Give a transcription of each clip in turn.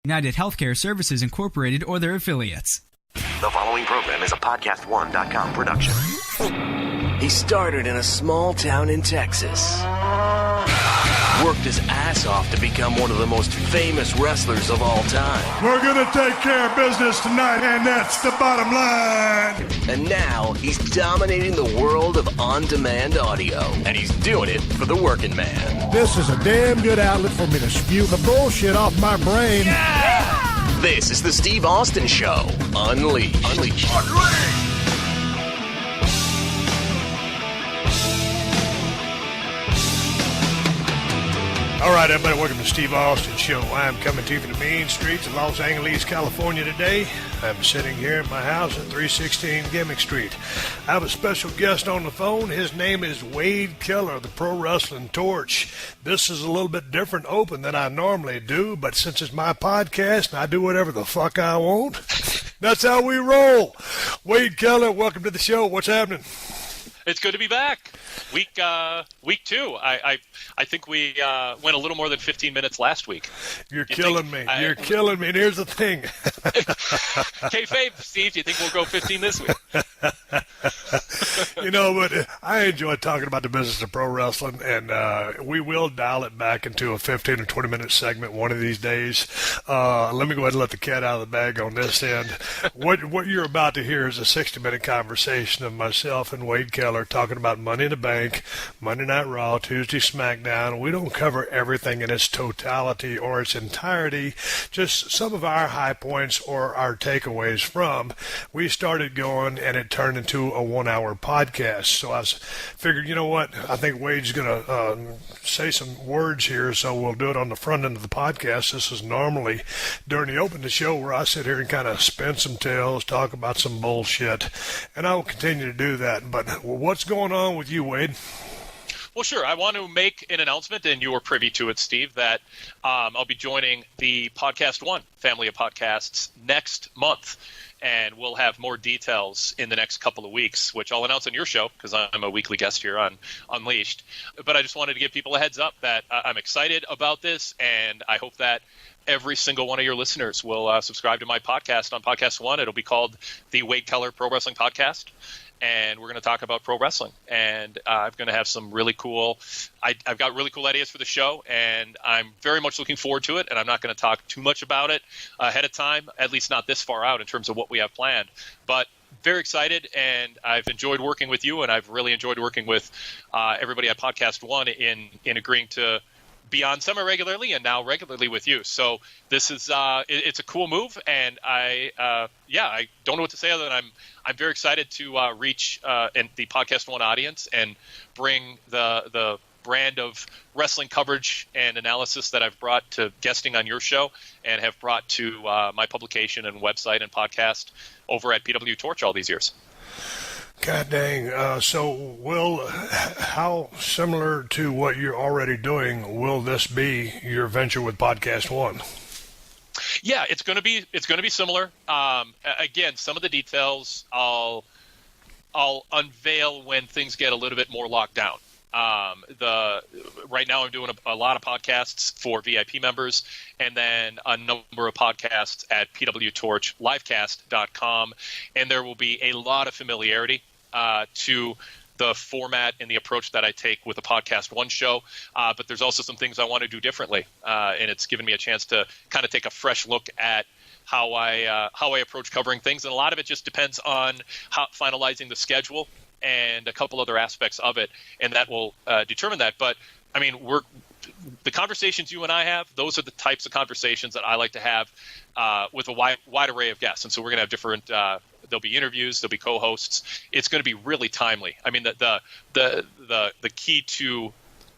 United Healthcare Services Incorporated or their affiliates. The following program is a podcast1.com production. He started in a small town in Texas. Worked his ass off to become one of the most famous wrestlers of all time. We're going to take care of business tonight, and that's the bottom line. And now he's dominating the world of on-demand audio. And he's doing it for the working man. This is a damn good outlet for me to spew the bullshit off my brain. Yeah! This is the Steve Austin Show. Unleashed. All right, everybody, welcome to Steve Austin Show. I'm coming to you from the main streets of Los Angeles, California today. I'm sitting here in my house at 316 Gimmick Street. I have a special guest on the phone. His name is Wade Keller, the Pro Wrestling Torch. This is a little bit different open than I normally do, but since it's my podcast and I do whatever the fuck I want, that's how we roll. Wade Keller, welcome to the show. What's happening? It's good to be back. Week two. I think we went a little more than 15 minutes last week. You're killing me. You're killing me. And here's the thing. Kayfabe, Steve, do you think we'll go 15 this week? But I enjoy talking about the business of pro wrestling, and we will dial it back into a 15 or 20-minute segment one of these days. Let me go ahead and let the cat out of the bag on this end. What you're about to hear is a 60-minute conversation of myself and Wade Keller talking about Money in the Bank, Monday Night Raw, Tuesday SmackDown. We don't cover everything in its totality or its entirety, just some of our high points or our takeaways from. We started going, and it turned into a one-hour podcast. So I figured, you know what, I think Wade's going to say some words here, so we'll do it on the front end of the podcast. This is normally during the open the show where I sit here and kind of spin some tales, talk about some bullshit, and I will continue to do that. But what's going on with you, Wade? Well, sure. I want to make an announcement, and you were privy to it, Steve, that I'll be joining the Podcast One family of podcasts next month. And we'll have more details in the next couple of weeks, which I'll announce on your show because I'm a weekly guest here on Unleashed. But I just wanted to give people a heads up that I'm excited about this, and I hope that every single one of your listeners will subscribe to my podcast on Podcast One. It'll be called the Wade Keller Pro Wrestling Podcast. And we're going to talk about pro wrestling. And I'm going to have some really cool I've got really cool ideas for the show, and I'm very much looking forward to it. And I'm not going to talk too much about it ahead of time, at least not this far out in terms of what we have planned. But very excited, and I've enjoyed working with you, and I've really enjoyed working with everybody at Podcast One in agreeing to be on semi-regularly and now regularly with you. So this is it's a cool move, and I don't know what to say other than I'm very excited to reach and the Podcast One audience and bring the brand of wrestling coverage and analysis that I've brought to guesting on your show and have brought to my publication and website and podcast over at PW Torch all these years. God dang. So how similar to what you're already doing will this be, your venture with Podcast One? Yeah, it's going to be similar. Again, some of the details I'll unveil when things get a little bit more locked down. Right now I'm doing a lot of podcasts for VIP members, and then a number of podcasts at pwtorchlivecast.com, and there will be a lot of familiarity to the format and the approach that I take with the Podcast One show, but there's also some things I want to do differently, and it's given me a chance to kind of take a fresh look at how I approach covering things, and a lot of it just depends on finalizing the schedule and a couple other aspects of it, and that will determine that. But I mean, the conversations you and I have, those are the types of conversations that I like to have with a wide array of guests. And so we're going to have different. There'll be interviews, there'll be co-hosts. It's going to be really timely. I mean, the key to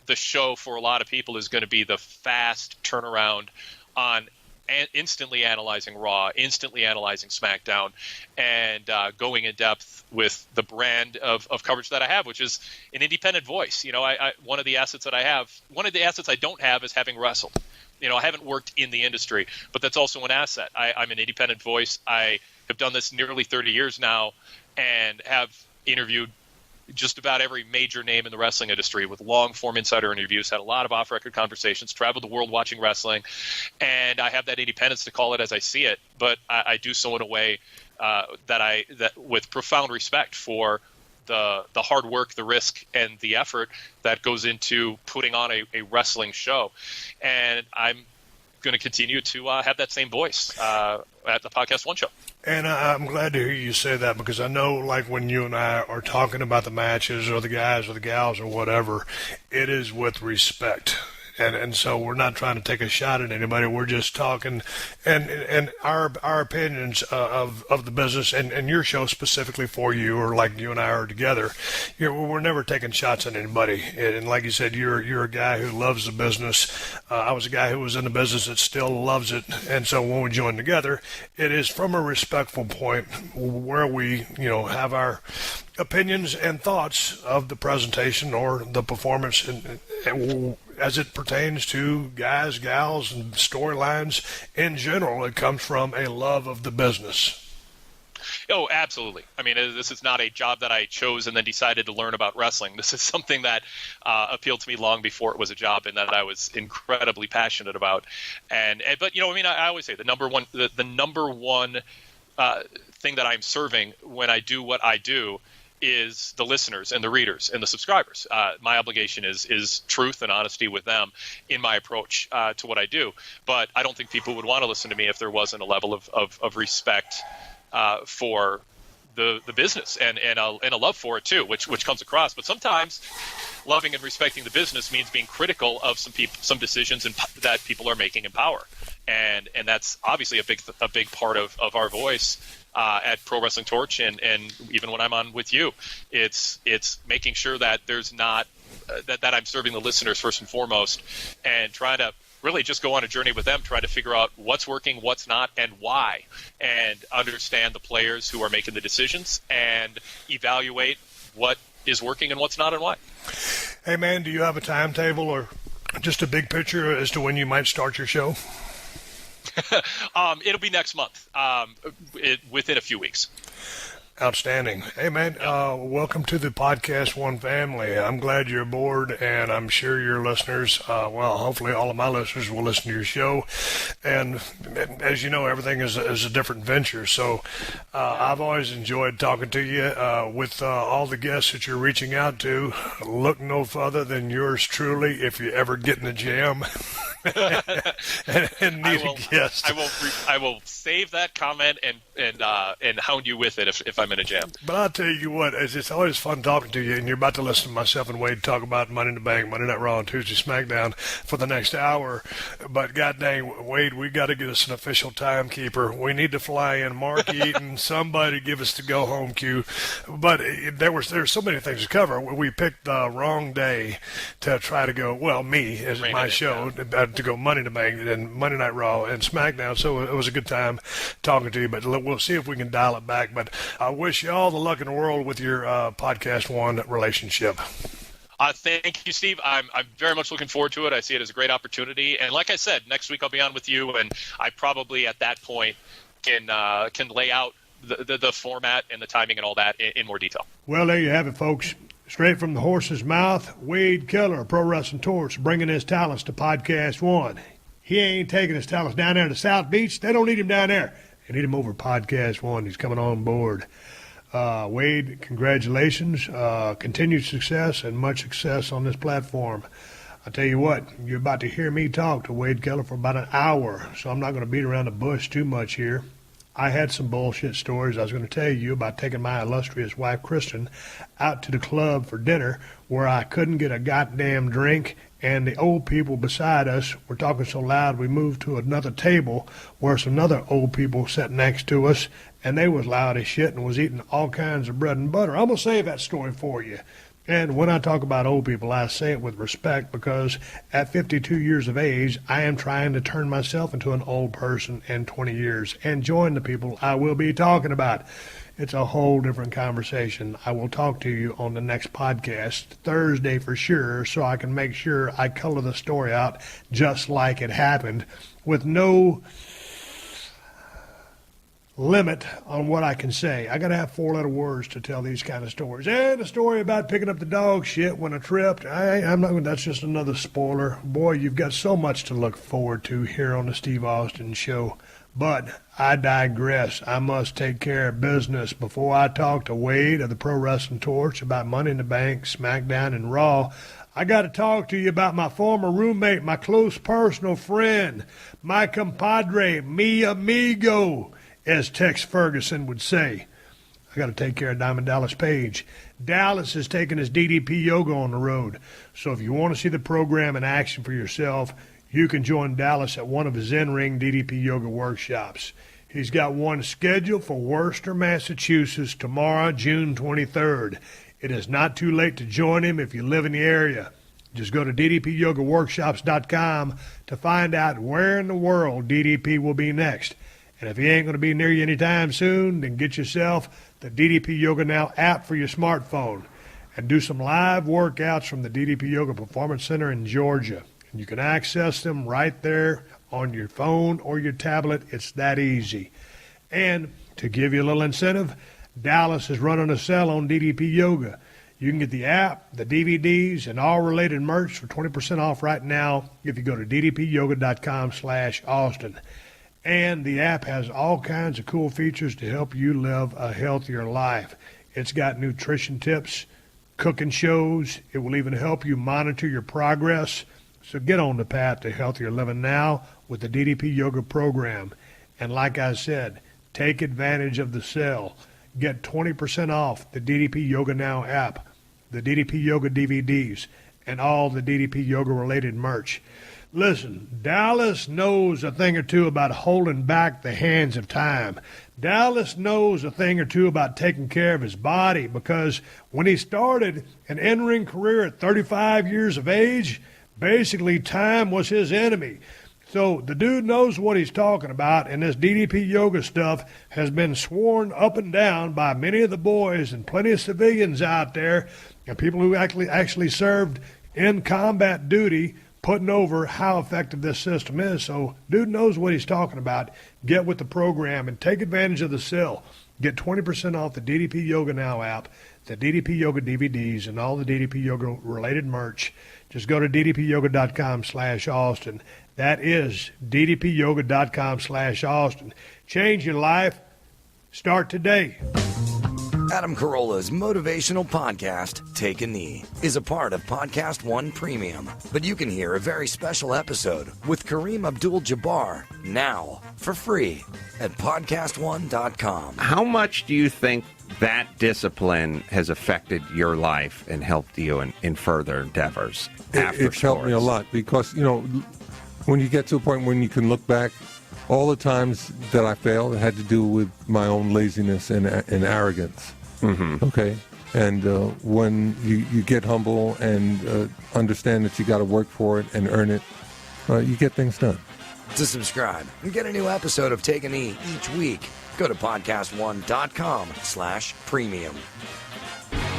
the show for a lot of people is going to be the fast turnaround on instantly analyzing Raw, instantly analyzing SmackDown, and going in depth with the brand of coverage that I have, which is an independent voice. You know, one of the assets that I have, one of the assets I don't have is having wrestled. You know, I haven't worked in the industry, but that's also an asset. I'm an independent voice. I have done this nearly 30 years now and have interviewed just about every major name in the wrestling industry with long-form insider interviews, had a lot of off-record conversations, traveled the world watching wrestling, and I have that independence to call it as I see it, but I do so in a way that with profound respect for the hard work, the risk, and the effort that goes into putting on a wrestling show. And I'm going to continue to have that same voice at the Podcast One show. And I'm glad to hear you say that, because I know, like, when you and I are talking about the matches or the guys or the gals or whatever, it is with respect. And so we're not trying to take a shot at anybody. We're just talking and our opinions of the business and your show specifically for you, or like you and I are together. We're never taking shots at anybody. And like you said, you're a guy who loves the business. I was a guy who was in the business that still loves it. And so when we join together, it is from a respectful point where we, have our opinions and thoughts of the presentation or the performance and as it pertains to guys, gals, and storylines in general. It comes from a love of the business. Oh, absolutely. I mean, this is not a job that I chose and then decided to learn about wrestling. This is something that appealed to me long before it was a job, and that I was incredibly passionate about. But I always say the number one thing that I'm serving when I do what I do is the listeners and the readers and the subscribers. My obligation is truth and honesty with them in my approach to what I do. But I don't think people would want to listen to me if there wasn't a level of respect for the business and a love for it too, which comes across. But sometimes loving and respecting the business means being critical of some decisions that people are making in power. And that's obviously a big part of our voice at Pro Wrestling Torch, and even when I'm on with you, it's making sure that there's not that I'm serving the listeners first and foremost, and trying to really just go on a journey with them, trying to figure out what's working, what's not, and why, and understand the players who are making the decisions and evaluate what is working and what's not and why. Hey man, do you have a timetable or just a big picture as to when you might start your show? It'll be next month, within a few weeks. Outstanding. Hey, man, welcome to the Podcast One family. I'm glad you're aboard, and I'm sure your listeners, hopefully all of my listeners will listen to your show. And as you know, everything is a different venture. So I've always enjoyed talking to you with all the guests that you're reaching out to. Look no further than yours truly if you ever get in a jam. and need a guest. I will save that comment and hound you with it if I'm in a jam. But I'll tell you what, it's always fun talking to you, and you're about to listen to myself and Wade talk about Money in the Bank, Monday Night Raw, and Tuesday SmackDown for the next hour. But god dang, Wade, we got to get us an official timekeeper. We need to fly in Mark Eaton, somebody give us the go home cue. But there's so many things to cover. We picked the wrong day to try to go. Well, me as my show to go Money in the Bank and Monday Night Raw and SmackDown. So it was a good time talking to you. But we'll see if we can dial it back. But I wish you all the luck in the world with your Podcast One relationship. Thank you, Steve. I'm very much looking forward to it. I see it as a great opportunity. And like I said, next week I'll be on with you, and I probably at that point can lay out the format and the timing and all that in more detail. Well, there you have it, folks. Straight from the horse's mouth, Wade Keller, Pro Wrestling Torch, bringing his talents to Podcast One. He ain't taking his talents down there to South Beach. They don't need him down there. They need him over Podcast One. He's coming on board. Wade, congratulations. Continued success and much success on this platform. I tell you what, you're about to hear me talk to Wade Keller for about an hour, so I'm not going to beat around the bush too much here. I had some bullshit stories I was going to tell you about taking my illustrious wife, Kristen, out to the club for dinner where I couldn't get a goddamn drink, and the old people beside us were talking so loud we moved to another table where some other old people sat next to us, and they was loud as shit and was eating all kinds of bread and butter. I'm going to save that story for you. And when I talk about old people, I say it with respect because at 52 years of age, I am trying to turn myself into an old person in 20 years and join the people I will be talking about. It's a whole different conversation. I will talk to you on the next podcast, Thursday for sure, so I can make sure I color the story out just like it happened with no limit on what I can say. I got to have 4-letter words to tell these kind of stories. And a story about picking up the dog shit when I tripped. I'm not. That's just another spoiler. Boy, you've got so much to look forward to here on the Steve Austin Show. But I digress. I must take care of business before I talk to Wade of the Pro Wrestling Torch about Money in the Bank, SmackDown, and Raw. I got to talk to you about my former roommate, my close personal friend, my compadre, mi amigo, as Tex Ferguson would say. I got to take care of Diamond Dallas Page. Dallas is taking his DDP Yoga on the road. So if you want to see the program in action for yourself, you can join Dallas at one of his in-ring DDP Yoga workshops. He's got one scheduled for Worcester, Massachusetts tomorrow, June 23rd. It is not too late to join him if you live in the area. Just go to ddpyogaworkshops.com to find out where in the world DDP will be next. And if he ain't going to be near you anytime soon, then get yourself the DDP Yoga Now app for your smartphone and do some live workouts from the DDP Yoga Performance Center in Georgia. And you can access them right there on your phone or your tablet. It's that easy. And to give you a little incentive, Dallas is running a sale on DDP Yoga. You can get the app, the DVDs, and all related merch for 20% off right now if you go to ddpyoga.com/Austin. And the app has all kinds of cool features to help you live a healthier life. It's got nutrition tips, cooking shows. It will even help you monitor your progress. So get on the path to healthier living now with the DDP Yoga program. And like I said, take advantage of the sale. Get 20% off the DDP Yoga Now app, the DDP Yoga DVDs, and all the DDP Yoga-related merch. Listen, Dallas knows a thing or two about holding back the hands of time. Dallas knows a thing or two about taking care of his body because when he started an in-ring career at 35 years of age, basically time was his enemy. So the dude knows what he's talking about, and this DDP Yoga stuff has been sworn up and down by many of the boys and plenty of civilians out there and people who actually served in combat duty, putting over how effective this system is. So dude knows what he's talking about. Get with the program and take advantage of the sale. Get 20% off the DDP Yoga Now app, the DDP Yoga DVDs, and all the DDP Yoga-related merch. Just go to ddpyoga.com/Austin. That is ddpyoga.com/Austin. Change your life. Start today. Adam Carolla's motivational podcast, Take a Knee, is a part of Podcast One Premium. But you can hear a very special episode with Kareem Abdul-Jabbar now for free at podcastone.com. How much do you think that discipline has affected your life and helped you in further endeavors after It's helped me a lot because, you know, when you get to a point when you can look back, all the times that I failed had to do with my own laziness and arrogance. Mm-hmm. Okay? And when you get humble and understand that you got to work for it and earn it, you get things done. To subscribe and get a new episode of Take a Knee each week, go to podcastone.com/premium.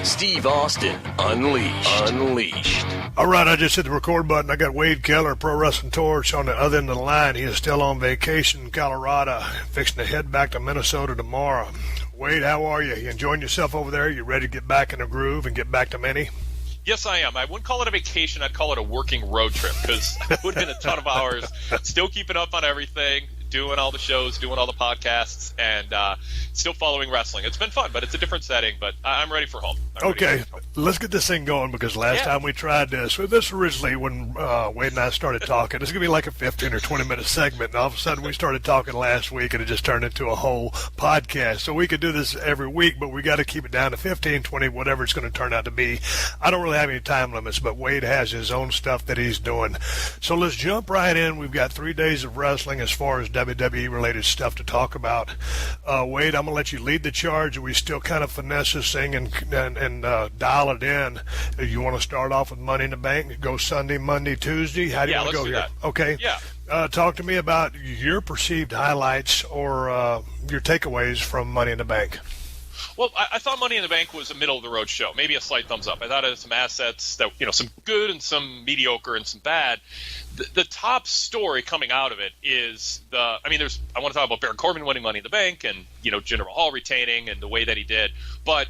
Steve Austin Unleashed. All right, I just hit the record button. I got Wade Keller, Pro Wrestling Torch, on the other end of the line. He is still on vacation in Colorado, fixing to head back to Minnesota tomorrow. Wade, how are you? You enjoying yourself over there? You ready to get back in the groove and get back to Minnie? Yes, I am. I wouldn't call it a vacation. I'd call it a working road trip because I put in a ton of hours, still keeping up on everything, doing all the shows, doing all the podcasts, and still following wrestling. It's been fun, but it's a different setting, but I'm ready for home. Okay, let's get this thing going because last time we tried this, originally when Wade and I started talking, it's going to be like a 15 or 20-minute segment, and all of a sudden we started talking last week, and it just turned into a whole podcast. So we could do this every week, but we got to keep it down to 15, 20, whatever it's going to turn out to be. I don't really have any time limits, but Wade has his own stuff that he's doing. So let's jump right in. We've got 3 days of wrestling as far as WWE-related stuff to talk about. Wade, I'm going to let you lead the charge. We still kind of finesse this thing and dial it in. You want to start off with Money in the Bank? Go Sunday, Monday, Tuesday? How do you want to go here? That. Okay. Yeah. Talk to me about your perceived highlights or your takeaways from Money in the Bank. Well, I thought Money in the Bank was a middle-of-the-road show, maybe a slight thumbs up. I thought it had some assets that, some good and some mediocre and some bad. The top story coming out of it is I want to talk about Baron Corbin winning Money in the Bank and, Jinder Mahal retaining and the way that he did. But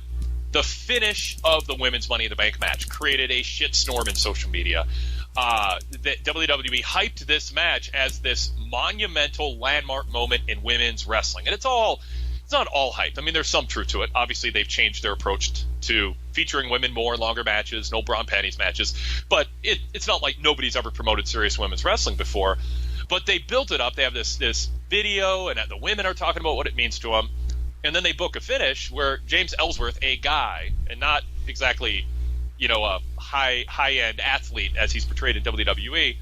the finish of the women's Money in the Bank match created a shitstorm in social media. The WWE hyped this match as this monumental landmark moment in women's wrestling. And it's not all hype. I mean, there's some truth to it. Obviously, they've changed their approach to featuring women more in longer matches, no bra and panties matches. But it's not like nobody's ever promoted serious women's wrestling before. But they built it up. They have this video, and the women are talking about what it means to them. And then they book a finish where James Ellsworth, a guy, and not exactly, a high-end athlete as he's portrayed in WWE,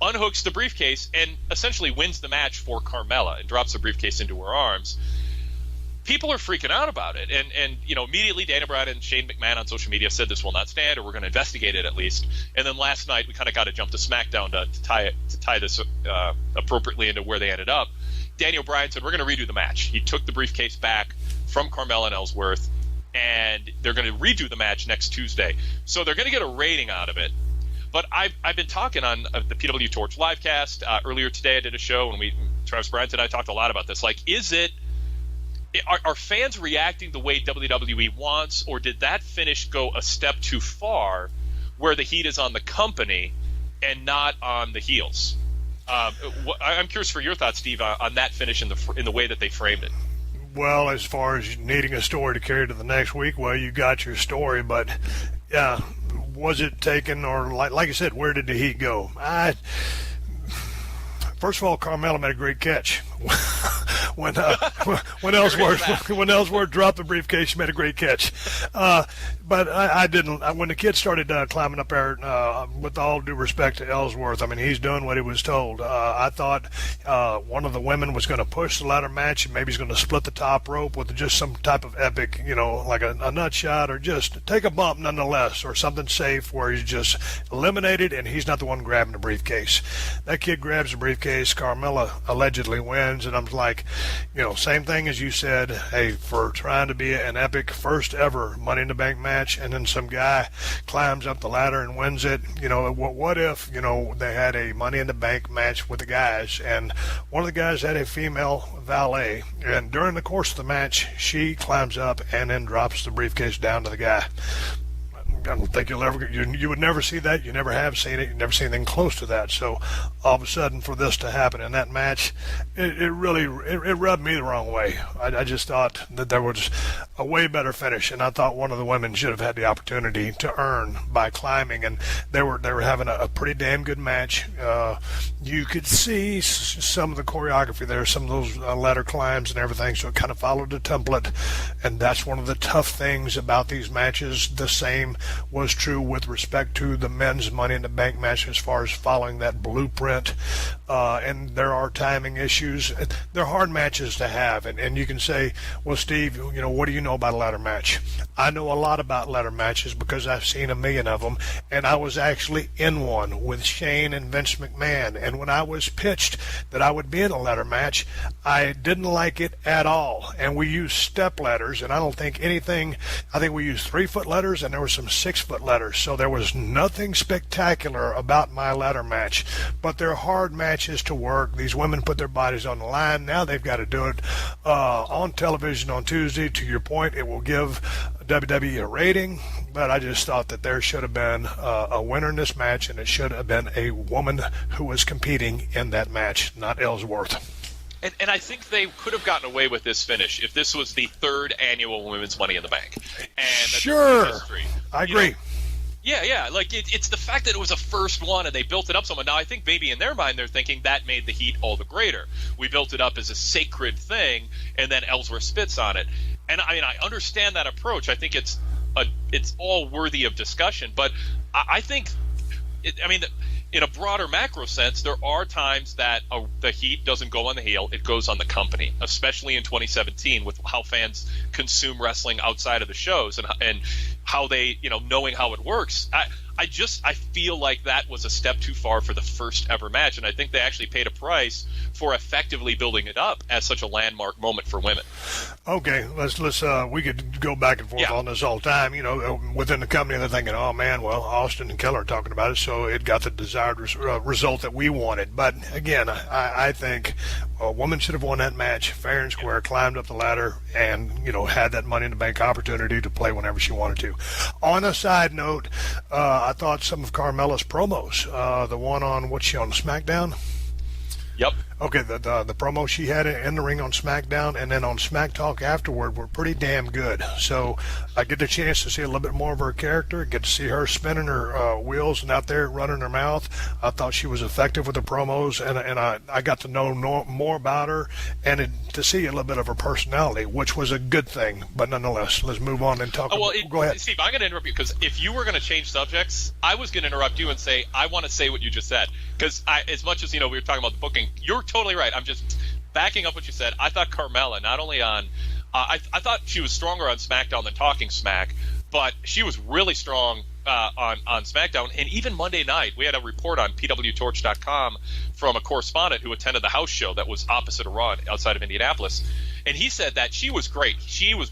unhooks the briefcase and essentially wins the match for Carmella and drops the briefcase into her arms. People are freaking out about it, and immediately Daniel Bryan and Shane McMahon on social media said this will not stand, or we're going to investigate it at least. And then last night we kind of got to jump to SmackDown to tie this appropriately into where they ended up. Daniel Bryan said, we're going to redo the match. He took the briefcase back from Carmella and Ellsworth, and they're going to redo the match next Tuesday. So they're going to get a rating out of it. But I've been talking on the PW Torch livecast. Earlier today I did a show, and Travis Bryant and I talked a lot about this. Like, are fans reacting the way WWE wants, or did that finish go a step too far where the heat is on the company and not on the heels? I'm curious for your thoughts, Steve, on that finish in the way that they framed it. Well, as far as needing a story to carry to the next week, well, you got your story, but yeah, was it taken, or like I said, where did the heat go? First of all, Carmella made a great catch. when Ellsworth dropped the briefcase, she made a great catch. But I didn't. When the kid started climbing up there, with all due respect to Ellsworth, I mean, he's doing what he was told. I thought one of the women was going to push the ladder match, and maybe he's going to split the top rope with just some type of epic, like a nut shot, or just take a bump nonetheless, or something safe where he's just eliminated and he's not the one grabbing the briefcase. That kid grabs the briefcase. Carmella allegedly wins, and I'm like, same thing as you said. Hey, for trying to be an epic first ever Money in the Bank match, and then some guy climbs up the ladder and wins it. What if they had a Money in the Bank match with the guys, and one of the guys had a female valet, and during the course of the match, she climbs up and then drops the briefcase down to the guy. I don't think you would never see that. You never have seen it. You never seen anything close to that. So all of a sudden, for this to happen in that match, it really rubbed me the wrong way. I just thought that there was a way better finish, and I thought one of the women should have had the opportunity to earn by climbing, and they were having a pretty damn good match. You could see some of the choreography there, some of those ladder climbs and everything, so it kind of followed the template, and that's one of the tough things about these matches. The same was true with respect to the men's Money in the Bank match as far as following that blueprint, and there are timing issues. They're hard matches to have, and you can say, well, Steve, what do you know about a ladder match? I know a lot about ladder matches because I've seen a million of them, and I was actually in one with Shane and Vince McMahon, and when I was pitched that I would be in a ladder match, I didn't like it at all, and we used step ladders, and I think we used 3-foot ladders, and there were some 6-foot ladders, so there was nothing spectacular about my ladder match, but they're hard matches to work. These women put their bodies on the line. Now they've got to do it on television on Tuesday. To your point, it will give WWE a rating, but I just thought that there should have been a winner in this match, and it should have been a woman who was competing in that match, not Ellsworth. And I think they could have gotten away with this finish if this was the 3rd annual Women's Money in the Bank. And sure, I agree. Yeah. Like, it's the fact that it was a first one and they built it up so much. Now, I think maybe in their mind they're thinking that made the heat all the greater. We built it up as a sacred thing, and then Ellsworth spits on it. And I mean, I understand that approach. I think it's all worthy of discussion. But I think, in a broader macro sense, there are times that the heat doesn't go on the heel; it goes on the company. Especially in 2017, with how fans consume wrestling outside of the shows, and how they, knowing how it works. I feel like that was a step too far for the first ever match, and I think they actually paid a price for effectively building it up as such a landmark moment for women. Okay, let's we could go back and forth on this all the time. Within the company, they're thinking, oh man, well, Austin and Keller are talking about it, so it got the desired result that we wanted. But again, I think a woman should have won that match fair and square, climbed up the ladder, and had that Money in the Bank opportunity to play whenever she wanted to. On a side note, I thought some of Carmella's promos, the one on what's she on SmackDown? Yep. Okay, the promo she had in the ring on SmackDown and then on Smack Talk afterward were pretty damn good. So I get the chance to see a little bit more of her character, get to see her spinning her wheels and out there running her mouth. I thought she was effective with the promos, and I got to know more about her and to see a little bit of her personality, which was a good thing. But nonetheless, let's move on and talk. Go ahead. Steve, I'm going to interrupt you because if you were going to change subjects, I was going to interrupt you and say, I want to say what you just said. Because as much as, we were talking about the booking, you're totally right. I'm just backing up what you said. I thought Carmella, not only on I thought she was stronger on SmackDown than Talking Smack, but she was really strong on SmackDown. And even Monday night, we had a report on pwtorch.com from a correspondent who attended the house show that was opposite of Raw outside of Indianapolis. And he said that she was great. She was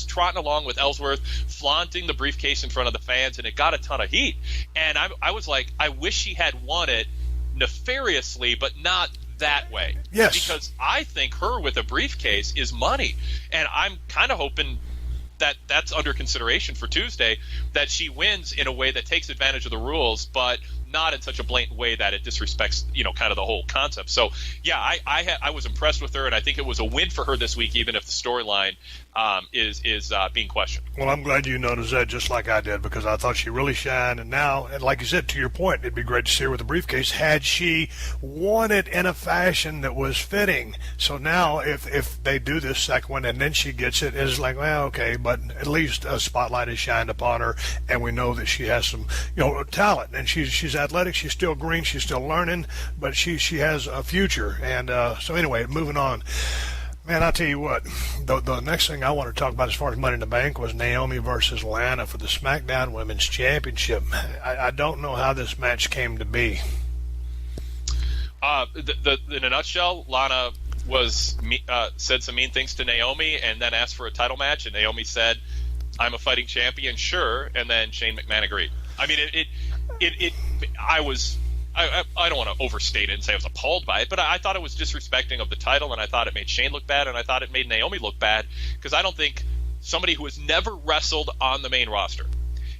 trotting along with Ellsworth, flaunting the briefcase in front of the fans, and it got a ton of heat. And I was like, I wish she had won it nefariously, but not that way. Yes. Because I think her with a briefcase is money. And I'm kind of hoping that that's under consideration for Tuesday, that she wins in a way that takes advantage of the rules, but not in such a blatant way that it disrespects, kind of the whole concept. So, yeah, I was impressed with her, and I think it was a win for her this week, even if the storyline is being questioned. Well, I'm glad you noticed that just like I did, because I thought she really shined. And now, and like you said, to your point, it'd be great to see her with a briefcase had she won it in a fashion that was fitting. So now if they do this second one and then she gets it, it's like, well, okay, but at least a spotlight is shined upon her, and we know that she has some, talent, and she's athletic, she's still green, she's still learning, but she has a future. And so anyway, moving on. Man, I'll tell you what, the next thing I want to talk about as far as Money in the Bank was Naomi versus Lana for the SmackDown Women's Championship. I don't know how this match came to be. In a nutshell, Lana said some mean things to Naomi and then asked for a title match, and Naomi said, I'm a fighting champion, sure, and then Shane McMahon agreed. I mean, I don't want to overstate it and say I was appalled by it, but I thought it was disrespecting of the title, and I thought it made Shane look bad, and I thought it made Naomi look bad, because I don't think somebody who has never wrestled on the main roster,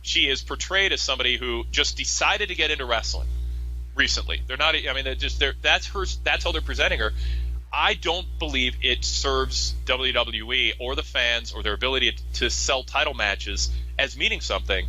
she is portrayed as somebody who just decided to get into wrestling recently. They're not. I mean, that's how they're presenting her. I don't believe it serves WWE or the fans or their ability to sell title matches as meaning something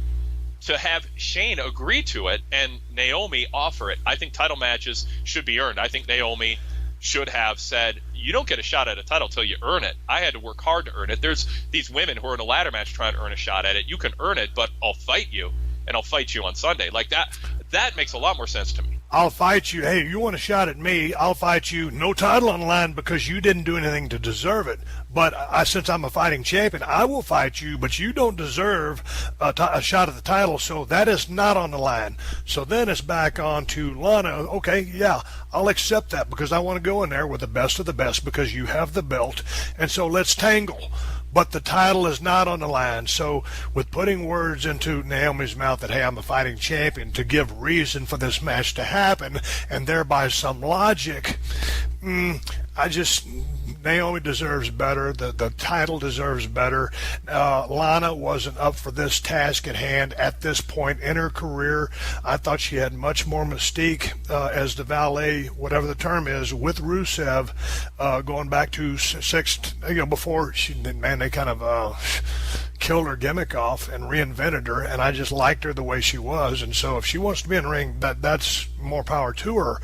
to have Shane agree to it and Naomi offer it. I think title matches should be earned. I think Naomi should have said, you don't get a shot at a title till you earn it. I had to work hard to earn it. There's these women who are in a ladder match trying to earn a shot at it. You can earn it, but I'll fight you, and I'll fight you on Sunday. Like that makes a lot more sense to me. I'll fight you. Hey, you want a shot at me, I'll fight you. No title on the line because you didn't do anything to deserve it. But since I'm a fighting champion, I will fight you, but you don't deserve a shot at the title, so that is not on the line. So then it's back on to Lana. Okay, yeah, I'll accept that because I want to go in there with the best of the best because you have the belt, and so let's tangle. But the title is not on the line. So with putting words into Naomi's mouth that, hey, I'm a fighting champion, to give reason for this match to happen, and thereby some logic, Naomi deserves better. The title deserves better. Lana wasn't up for this task at hand at this point in her career. I thought she had much more mystique as the valet, whatever the term is, with Rusev, going back to before they kind of killed her gimmick off and reinvented her, and I just liked her the way she was. And so if she wants to be in the ring, that's more power to her.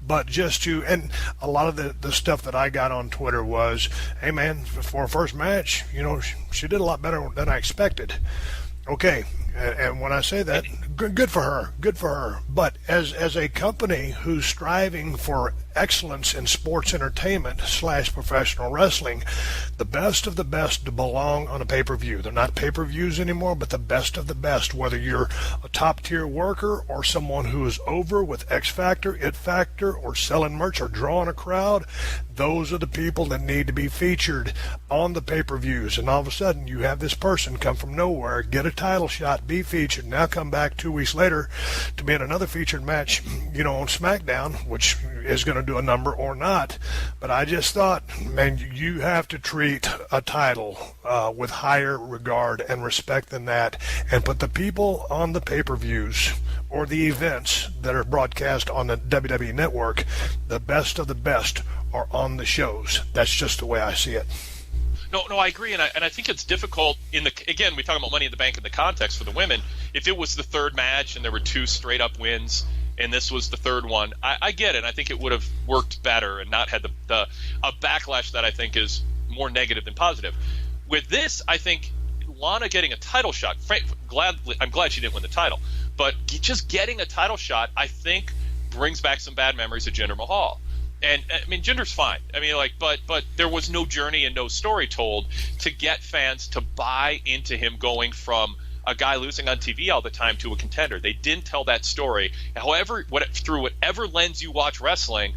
But and a lot of the stuff that I got on Twitter was, hey man, for a first match, she did a lot better than I expected. Okay, and when I say that, good for her. But as a company who's striving for excellence in sports entertainment / professional wrestling, the best of the best belong on a pay-per-view. They're not pay-per-views anymore, but the best of the best, whether you're a top-tier worker or someone who is over with X Factor, It Factor, or selling merch or drawing a crowd. Those are the people that need to be featured on the pay-per-views. And all of a sudden, you have this person come from nowhere, get a title shot, be featured, now come back 2 weeks later to be in another featured match, on SmackDown, which is going to do a number or not. But I just thought, man, you have to treat a title with higher regard and respect than that, and put the people on the pay-per-views or the events that are broadcast on the WWE Network. The best of the best are on the shows. That's just the way I see it. No, I agree, and I think it's difficult. Again, we talk about Money in the Bank in the context for the women. If it was the third match and there were 2 straight-up wins, and this was the third one, I get it. I think it would have worked better and not had a backlash that I think is more negative than positive. With this, I think Lana getting a title shot. I'm glad she didn't win the title, but just getting a title shot, I think, brings back some bad memories of Jinder Mahal. And I mean, Jinder's fine. I mean, but there was no journey and no story told to get fans to buy into him going from a guy losing on TV all the time to a contender. They didn't tell that story. However, through whatever lens you watch wrestling,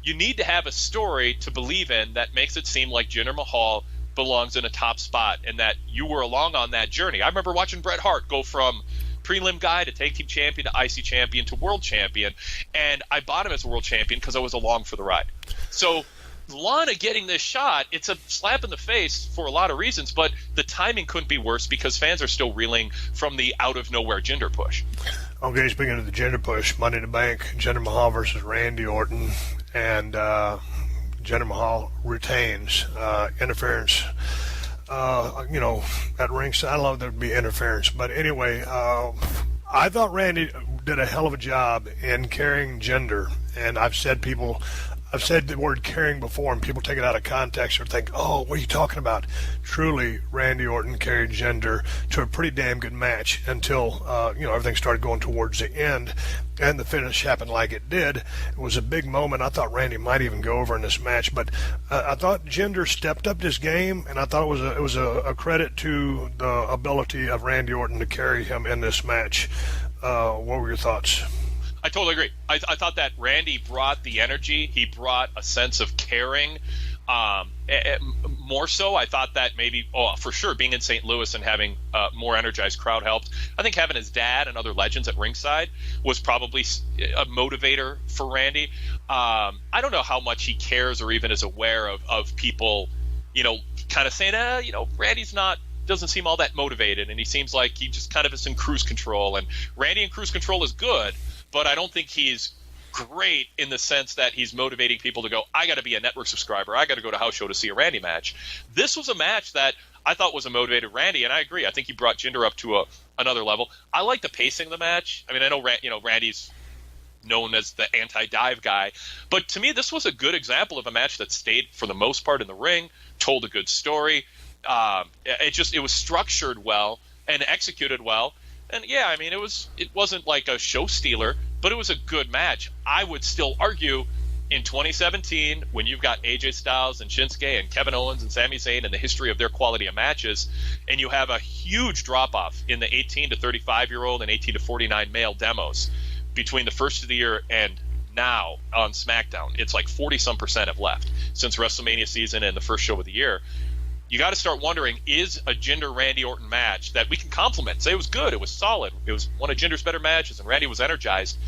you need to have a story to believe in that makes it seem like Jinder Mahal belongs in a top spot and that you were along on that journey. I remember watching Bret Hart go from prelim guy to tag team champion to IC champion to world champion, and I bought him as a world champion because I was along for the ride. So Lana getting this shot, it's a slap in the face for a lot of reasons, but the timing couldn't be worse because fans are still reeling from the out of nowhere Jinder push. Okay, speaking of the Jinder push, Money in the Bank, Jinder Mahal versus Randy Orton, and Jinder Mahal retains interference. At ringside, I don't know if there'd be interference, but anyway, I thought Randy did a hell of a job in carrying Jinder, and I've said the word carrying before, and people take it out of context or think, oh, what are you talking about? Truly, Randy Orton carried Jinder to a pretty damn good match until, everything started going towards the end, and the finish happened like it did. It was a big moment. I thought Randy might even go over in this match, but I thought Jinder stepped up this game, and I thought it was a credit to the ability of Randy Orton to carry him in this match. What were your thoughts? I totally agree. I thought that Randy brought the energy. He brought a sense of caring. More so, I thought that maybe, for sure, being in St. Louis and having a more energized crowd helped. I think having his dad and other legends at ringside was probably a motivator for Randy. I don't know how much he cares or even is aware of people, kind of saying, Randy's doesn't seem all that motivated, and he seems like he just kind of is in cruise control. And Randy in cruise control is good, but I don't think he's great in the sense that he's motivating people to go, I got to be a network subscriber. I got to go to house show to see a Randy match. This was a match that I thought was a motivated Randy, and I agree. I think he brought Jinder up to another level. I like the pacing of the match. I mean, I know Randy's known as the anti-dive guy, but to me, this was a good example of a match that stayed for the most part in the ring, told a good story. It was structured well and executed well. And yeah, I mean, it wasn't like a show stealer, but it was a good match. I would still argue in 2017, when you've got AJ Styles and Shinsuke and Kevin Owens and Sami Zayn and the history of their quality of matches, and you have a huge drop-off in the 18 to 35-year-old and 18 to 49 male demos between the first of the year and now on SmackDown. It's like 40-some% have left since WrestleMania season and the first show of the year. You got to start wondering, is a Jinder Randy Orton match that we can compliment, say it was good, it was solid, it was one of Jinder's better matches, and Randy was energized,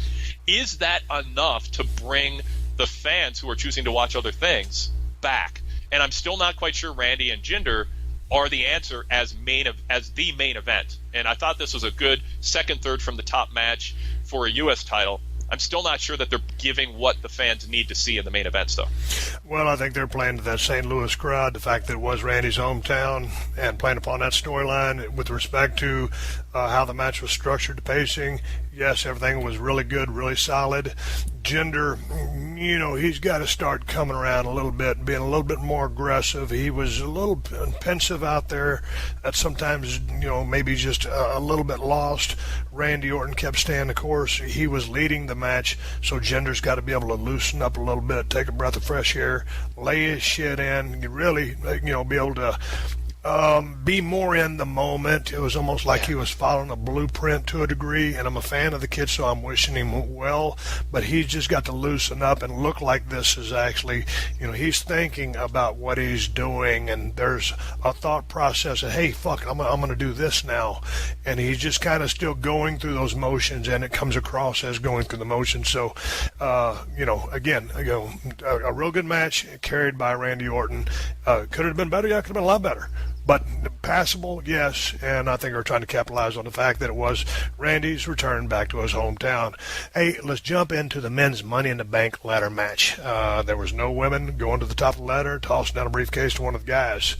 is that enough to bring the fans who are choosing to watch other things back? And I'm still not quite sure Randy and Jinder are the answer as the main event. And I thought this was a good second, third from the top match for a U.S. title. I'm still not sure that they're giving what the fans need to see in the main events, though. Well, I think they're playing to that St. Louis crowd, the fact that it was Randy's hometown, and playing upon that storyline with respect to how the match was structured, the pacing. yes, everything was really good, really solid. Jinder, he's got to start coming around a little bit, being a little bit more aggressive. He was a little pensive out there. That sometimes, maybe just a little bit lost. Randy Orton kept staying the course. He was leading the match, so Jinder's got to be able to loosen up a little bit, take a breath of fresh air, lay his shit in, really, be able to be more in the moment. It was almost like he was following a blueprint to a degree, and I'm a fan of the kid, so I'm wishing him well, but he's just got to loosen up and look like this is actually, he's thinking about what he's doing, and there's a thought process of, hey, fuck it, I'm going to do this now, and he's just kind of still going through those motions, and it comes across as going through the motions. So, again, a real good match carried by Randy Orton. Could it have been better? Yeah, it could have been a lot better. But passable, yes, and I think we're trying to capitalize on the fact that it was Randy's return back to his hometown. Hey, let's jump into the men's Money in the Bank ladder match. There was no women going to the top of the ladder, tossing down a briefcase to one of the guys.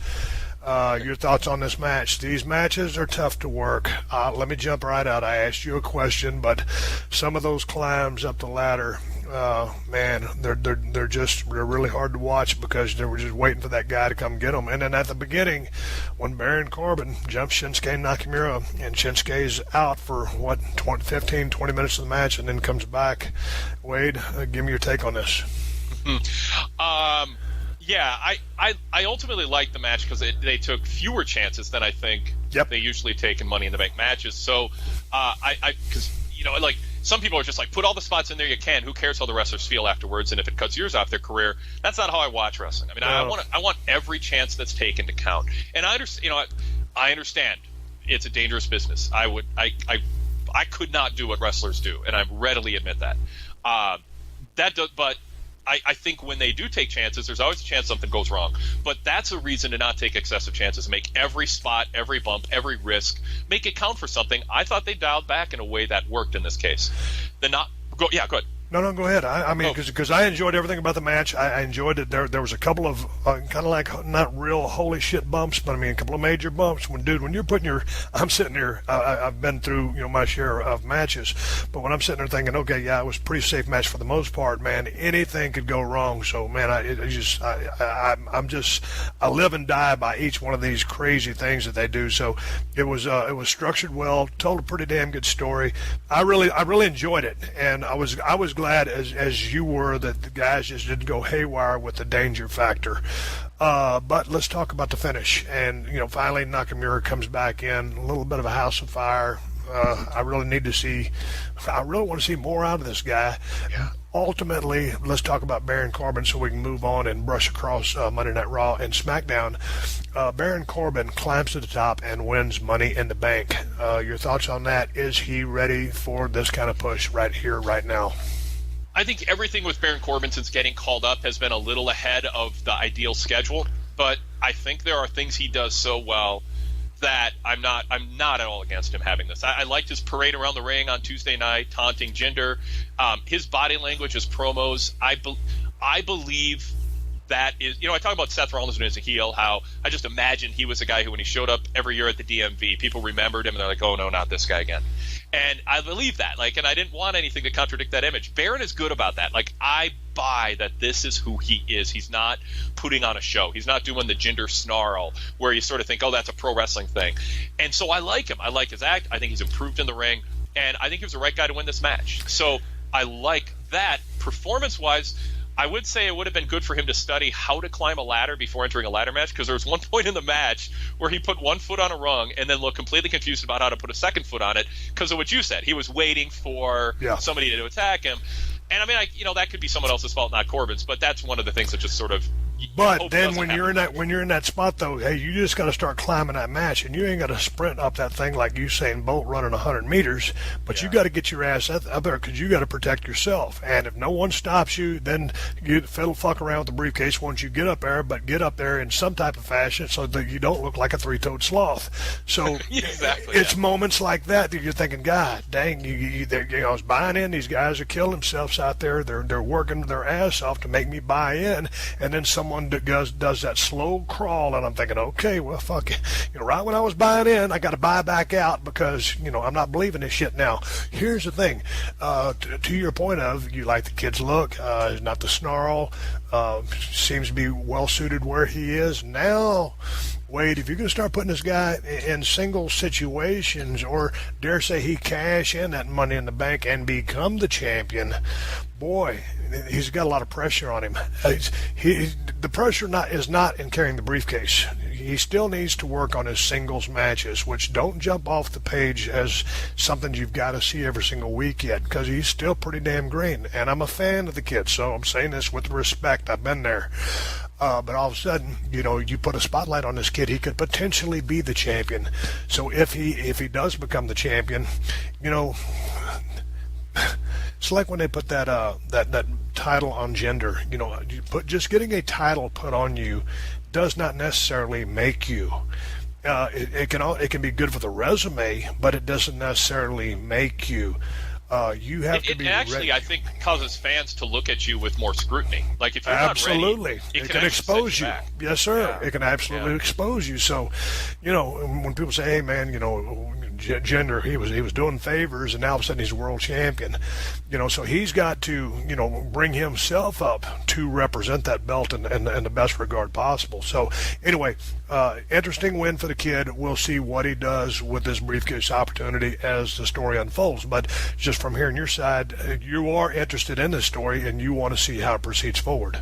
Your thoughts on this match? These matches are tough to work. Let me jump right out. I asked you a question, but some of those climbs up the ladder, man, they're really hard to watch because they were just waiting for that guy to come get them. And then at the beginning, when Baron Corbin jumps Shinsuke Nakamura, and Shinsuke's out for 15, 20 minutes of the match, and then comes back. Wade, give me your take on this. Yeah, I ultimately liked the match because they took fewer chances than I think they usually take in Money in the Bank matches. So, because like some people are just like, put all the spots in there you can. Who cares how the wrestlers feel afterwards? And if it cuts years off their career, that's not how I watch wrestling. I mean, I want every chance that's taken to count. And I understand. I understand it's a dangerous business. I could not do what wrestlers do, and I readily admit that. But I think when they do take chances, there's always a chance something goes wrong. But that's a reason to not take excessive chances. Make every spot, every bump, every risk, make it count for something. I thought they dialed back in a way that worked in this case. Go ahead. No, go ahead. I mean, because I enjoyed everything about the match. I enjoyed it. There was a couple of kind of like not real holy shit bumps, but I mean a couple of major bumps. When you're putting I'm sitting here. I've been through my share of matches, but when I'm sitting there thinking, okay, yeah, it was a pretty safe match for the most part. Man, anything could go wrong. So man, I live and die by each one of these crazy things that they do. So it was structured well, told a pretty damn good story. I really enjoyed it, and I was glad as you were that the guys just didn't go haywire with the danger factor. But let's talk about the finish. And finally Nakamura comes back in, a little bit of a house of fire. I really want to see more out of this guy. Yeah. Ultimately, let's talk about Baron Corbin so we can move on and brush across Monday Night Raw and SmackDown. Baron Corbin climbs to the top and wins Money in the Bank. Your thoughts on that? Is he ready for this kind of push right here, right now? I think everything with Baron Corbin since getting called up has been a little ahead of the ideal schedule, but I think there are things he does so well that I'm not at all against him having this. I liked his parade around the ring on Tuesday night, taunting Jinder. His body language, his promos. I believe that is, I talk about Seth Rollins when he was a heel, how I just imagined he was a guy who, when he showed up every year at the DMV, people remembered him and they're like, oh no, not this guy again. And I believe that, and I didn't want anything to contradict that image. Baron is good about that. I buy that this is who he is. He's not putting on a show. He's not doing the Jinder snarl where you sort of think, oh, that's a pro wrestling thing. And so I like him. I like his act. I think he's improved in the ring. And I think he was the right guy to win this match. So I like that. Performance-wise, I would say it would have been good for him to study how to climb a ladder before entering a ladder match, because there was one point in the match where he put one foot on a rung and then looked completely confused about how to put a second foot on it because of what you said. He was waiting for somebody to attack him. And I mean, that could be someone else's fault, not Corbin's, but that's one of the things that just sort of. But then when you're in that spot though, hey, you just got to start climbing that match, and you ain't got to sprint up that thing like Usain Bolt running 100 meters. But you got to get your ass up there because you got to protect yourself. And if no one stops you, then you fiddle fuck around with the briefcase once you get up there. But get up there in some type of fashion so that you don't look like a three-toed sloth. So it's moments like that you're thinking, God dang, I was buying in. These guys are killing themselves out there. They're working their ass off to make me buy in, and then some someone does that slow crawl, and I'm thinking, okay, well, fuck it. Right when I was buying in, I got to buy back out because, I'm not believing this shit now. Here's the thing. To your point of, you like the kid's look, not the snarl, seems to be well suited where he is. Now, Wade, if you're going to start putting this guy in single situations, or dare say he cash in that Money in the Bank and become the champion, boy, he's got a lot of pressure on him. The pressure is not in carrying the briefcase. He still needs to work on his singles matches, which don't jump off the page as something you've got to see every single week yet, because he's still pretty damn green. And I'm a fan of the kid, so I'm saying this with respect. I've been there. But all of a sudden, you put a spotlight on this kid, he could potentially be the champion. So if he does become the champion, it's like when they put that title on gender. Just getting a title put on you does not necessarily make you. It can be good for the resume, but it doesn't necessarily make you. You have to be actually, ready. I think, causes fans to look at you with more scrutiny. Like if you're absolutely, not ready, it can expose you. Yes, sir. Yeah. It can absolutely expose you. So, when people say, "Hey, man, gender, he was doing favors, and now all of a sudden he's a world champion," so he's got to bring himself up to represent that belt in the best regard possible. So, anyway, interesting win for the kid. We'll see what he does with this briefcase opportunity as the story unfolds. But just from hearing your side, you are interested in this story and you want to see how it proceeds forward.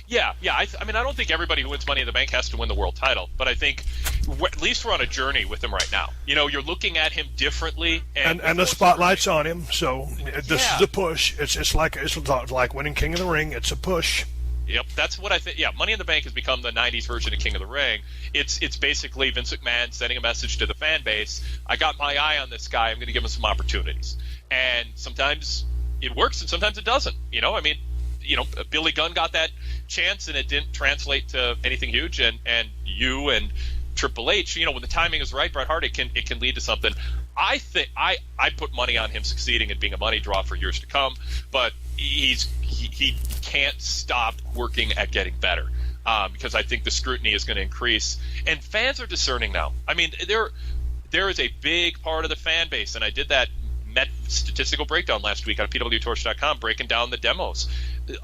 Yeah. I don't think everybody who wins Money in the Bank has to win the world title, but I think at least we're on a journey with him right now. You're looking at him differently, and the spotlight's on him. So this is a push. It's like winning King of the Ring. It's a push. Yep, that's what I think. Yeah, Money in the Bank has become the '90s version of King of the Ring. It's basically Vince McMahon sending a message to the fan base. I got my eye on this guy. I'm going to give him some opportunities. And sometimes it works, and sometimes it doesn't. Billy Gunn got that chance, and it didn't translate to anything huge. And you and Triple H, when the timing is right, Bret Hart, it can lead to something. I think I put money on him succeeding and being a money draw for years to come, but he can't stop working at getting better, because I think the scrutiny is going to increase, and fans are discerning now. I mean, there is a big part of the fan base, and I did that statistical breakdown last week on pwtorch.com, breaking down the demos.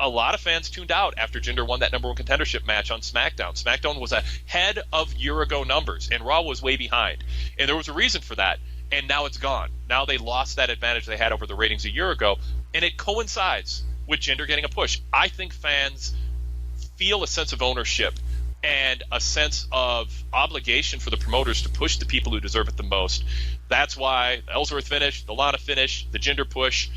A lot of fans tuned out after Jinder won that number one contendership match on SmackDown. SmackDown was ahead of year ago numbers, and Raw was way behind, and there was a reason for that. And now it's gone. Now they lost that advantage they had over the ratings a year ago, and it coincides with Jinder getting a push. I think fans feel a sense of ownership and a sense of obligation for the promoters to push the people who deserve it the most. That's why the Ellsworth finish, the Lana finish, the Jinder push,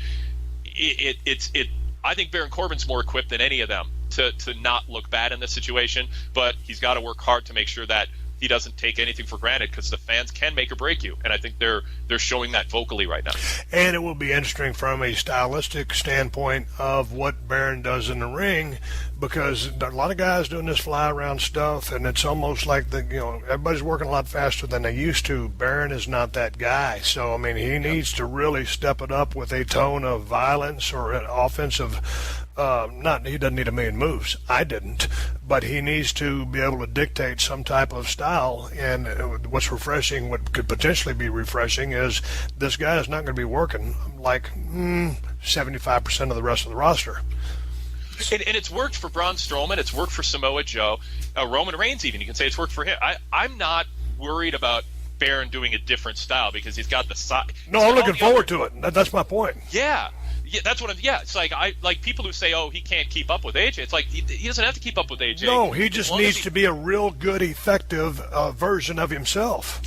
I think Baron Corbin's more equipped than any of them to not look bad in this situation, but he's got to work hard to make sure that he doesn't take anything for granted, because the fans can make or break you, and I think they're showing that vocally right now. And it will be interesting from a stylistic standpoint of what Baron does in the ring, because a lot of guys doing this fly around stuff, and it's almost like everybody's working a lot faster than they used to. Baron is not that guy, so he needs to really step it up with a tone of violence or an offensive. He doesn't need a million moves. I didn't, but he needs to be able to dictate some type of style. And what's refreshing, what could potentially be refreshing, is this guy is not going to be working like 75% of the rest of the roster. And it's worked for Braun Strowman. It's worked for Samoa Joe, Roman Reigns. Even you can say it's worked for him. I'm not worried about Baron doing a different style because he's got the size. No, I'm looking forward to it. That's my point. Yeah. Yeah, that's what I'm. Yeah, it's like people who say, "Oh, he can't keep up with AJ." It's like he doesn't have to keep up with AJ. No, he just needs to be a real good, effective version of himself.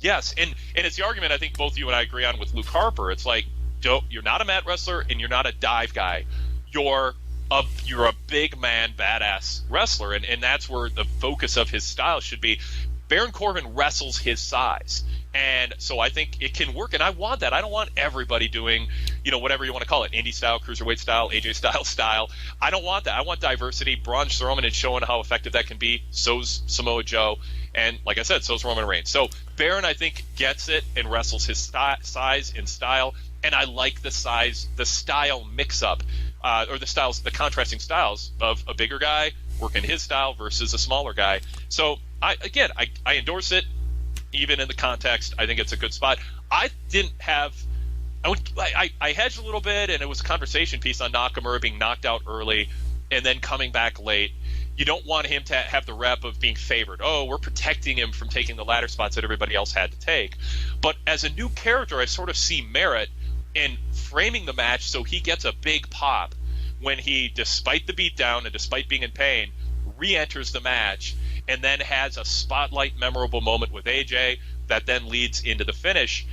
Yes, and it's the argument I think both you and I agree on with Luke Harper. It's like, you're not a mat wrestler and you're not a dive guy. You're a big man, badass wrestler, and that's where the focus of his style should be. Baron Corbin wrestles his size. And so I think it can work, and I want that. I don't want everybody doing, whatever you want to call it, indie style, cruiserweight style, AJ style. I don't want that. I want diversity. Braun Strowman is showing how effective that can be. So's Samoa Joe. And like I said, so's Roman Reigns. So Baron, I think, gets it and wrestles his size and style. And I like the style mix-up, or the contrasting styles of a bigger guy work in his style versus a smaller guy. So I endorse it, even in the context. I think it's a good spot. I hedged a little bit, and it was a conversation piece on Nakamura being knocked out early and then coming back late. You don't want him to have the rep of being favored. Oh, we're protecting him from taking the ladder spots that everybody else had to take. But as a new character, I sort of see merit in framing the match so he gets a big pop when he, despite the beatdown and despite being in pain, re-enters the match and then has a spotlight memorable moment with AJ that then leads into the finish.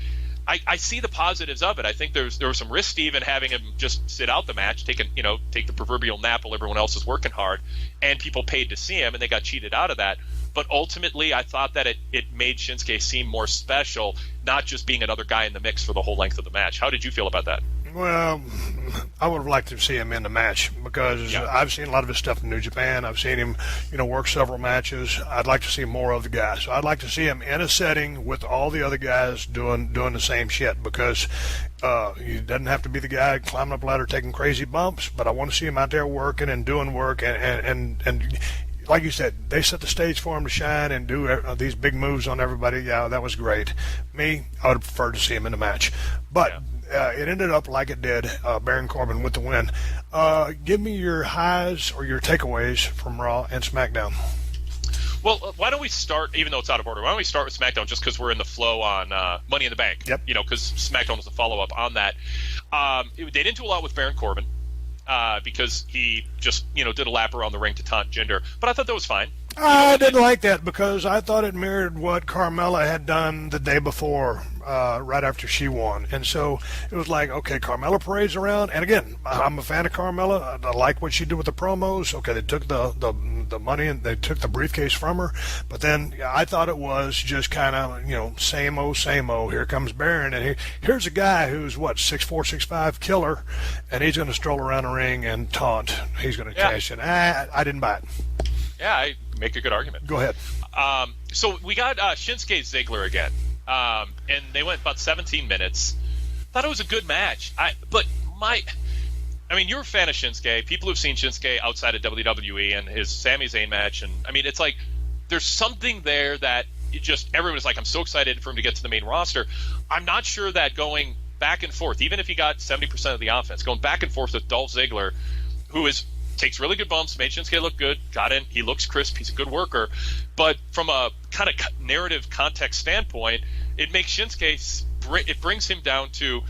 I see the positives of it. I think there was some risk, Steve, in having him just sit out the match, take the proverbial nap while everyone else is working hard, and people paid to see him, and they got cheated out of that. But ultimately, I thought that it made Shinsuke seem more special, not just being another guy in the mix for the whole length of the match. How did you feel about that? Well, I would have liked to see him in the match because I've seen a lot of his stuff in New Japan. I've seen him, work several matches. I'd like to see more of the guy. So I'd like to see him in a setting with all the other guys doing the same shit because he doesn't have to be the guy climbing up a ladder taking crazy bumps, but I want to see him out there working and doing work and like you said, they set the stage for him to shine and do these big moves on everybody. Yeah, that was great. Me, I would have preferred to see him in the match. But it ended up like it did, Baron Corbin with the win. Give me your highs or your takeaways from Raw and SmackDown. Well, why don't we start, even though it's out of order, why don't we start with SmackDown just because we're in the flow on Money in the Bank? Yep. Because SmackDown was a follow-up on that. They didn't do a lot with Baron Corbin. Because he just, did a lap around the ring to taunt Jinder. But I thought that was fine. I didn't like that because I thought it mirrored what Carmella had done the day before, right after she won. And so it was like, okay, Carmella parades around. And again, I'm a fan of Carmella. I like what she did with the promos. Okay, they took the money and they took the briefcase from her. But then I thought it was just kind of, same old, same old. Here comes Baron. And here's a guy who's, 6'4", 6'5", killer. And he's going to stroll around the ring and taunt. He's going to cash in. I didn't buy it. Yeah, I make a good argument. Go ahead. So we got Shinsuke Ziggler again, and they went about 17 minutes. Thought it was a good match. You're a fan of Shinsuke. People who've seen Shinsuke outside of WWE and his Sami Zayn match, and it's like there's something there that everyone's like, I'm so excited for him to get to the main roster. I'm not sure that going back and forth, even if he got 70% of the offense, going back and forth with Dolph Ziggler, who takes really good bumps, made Shinsuke look good, got in, he looks crisp, he's a good worker. But from a kind of narrative context standpoint, it makes Shinsuke, it brings him down to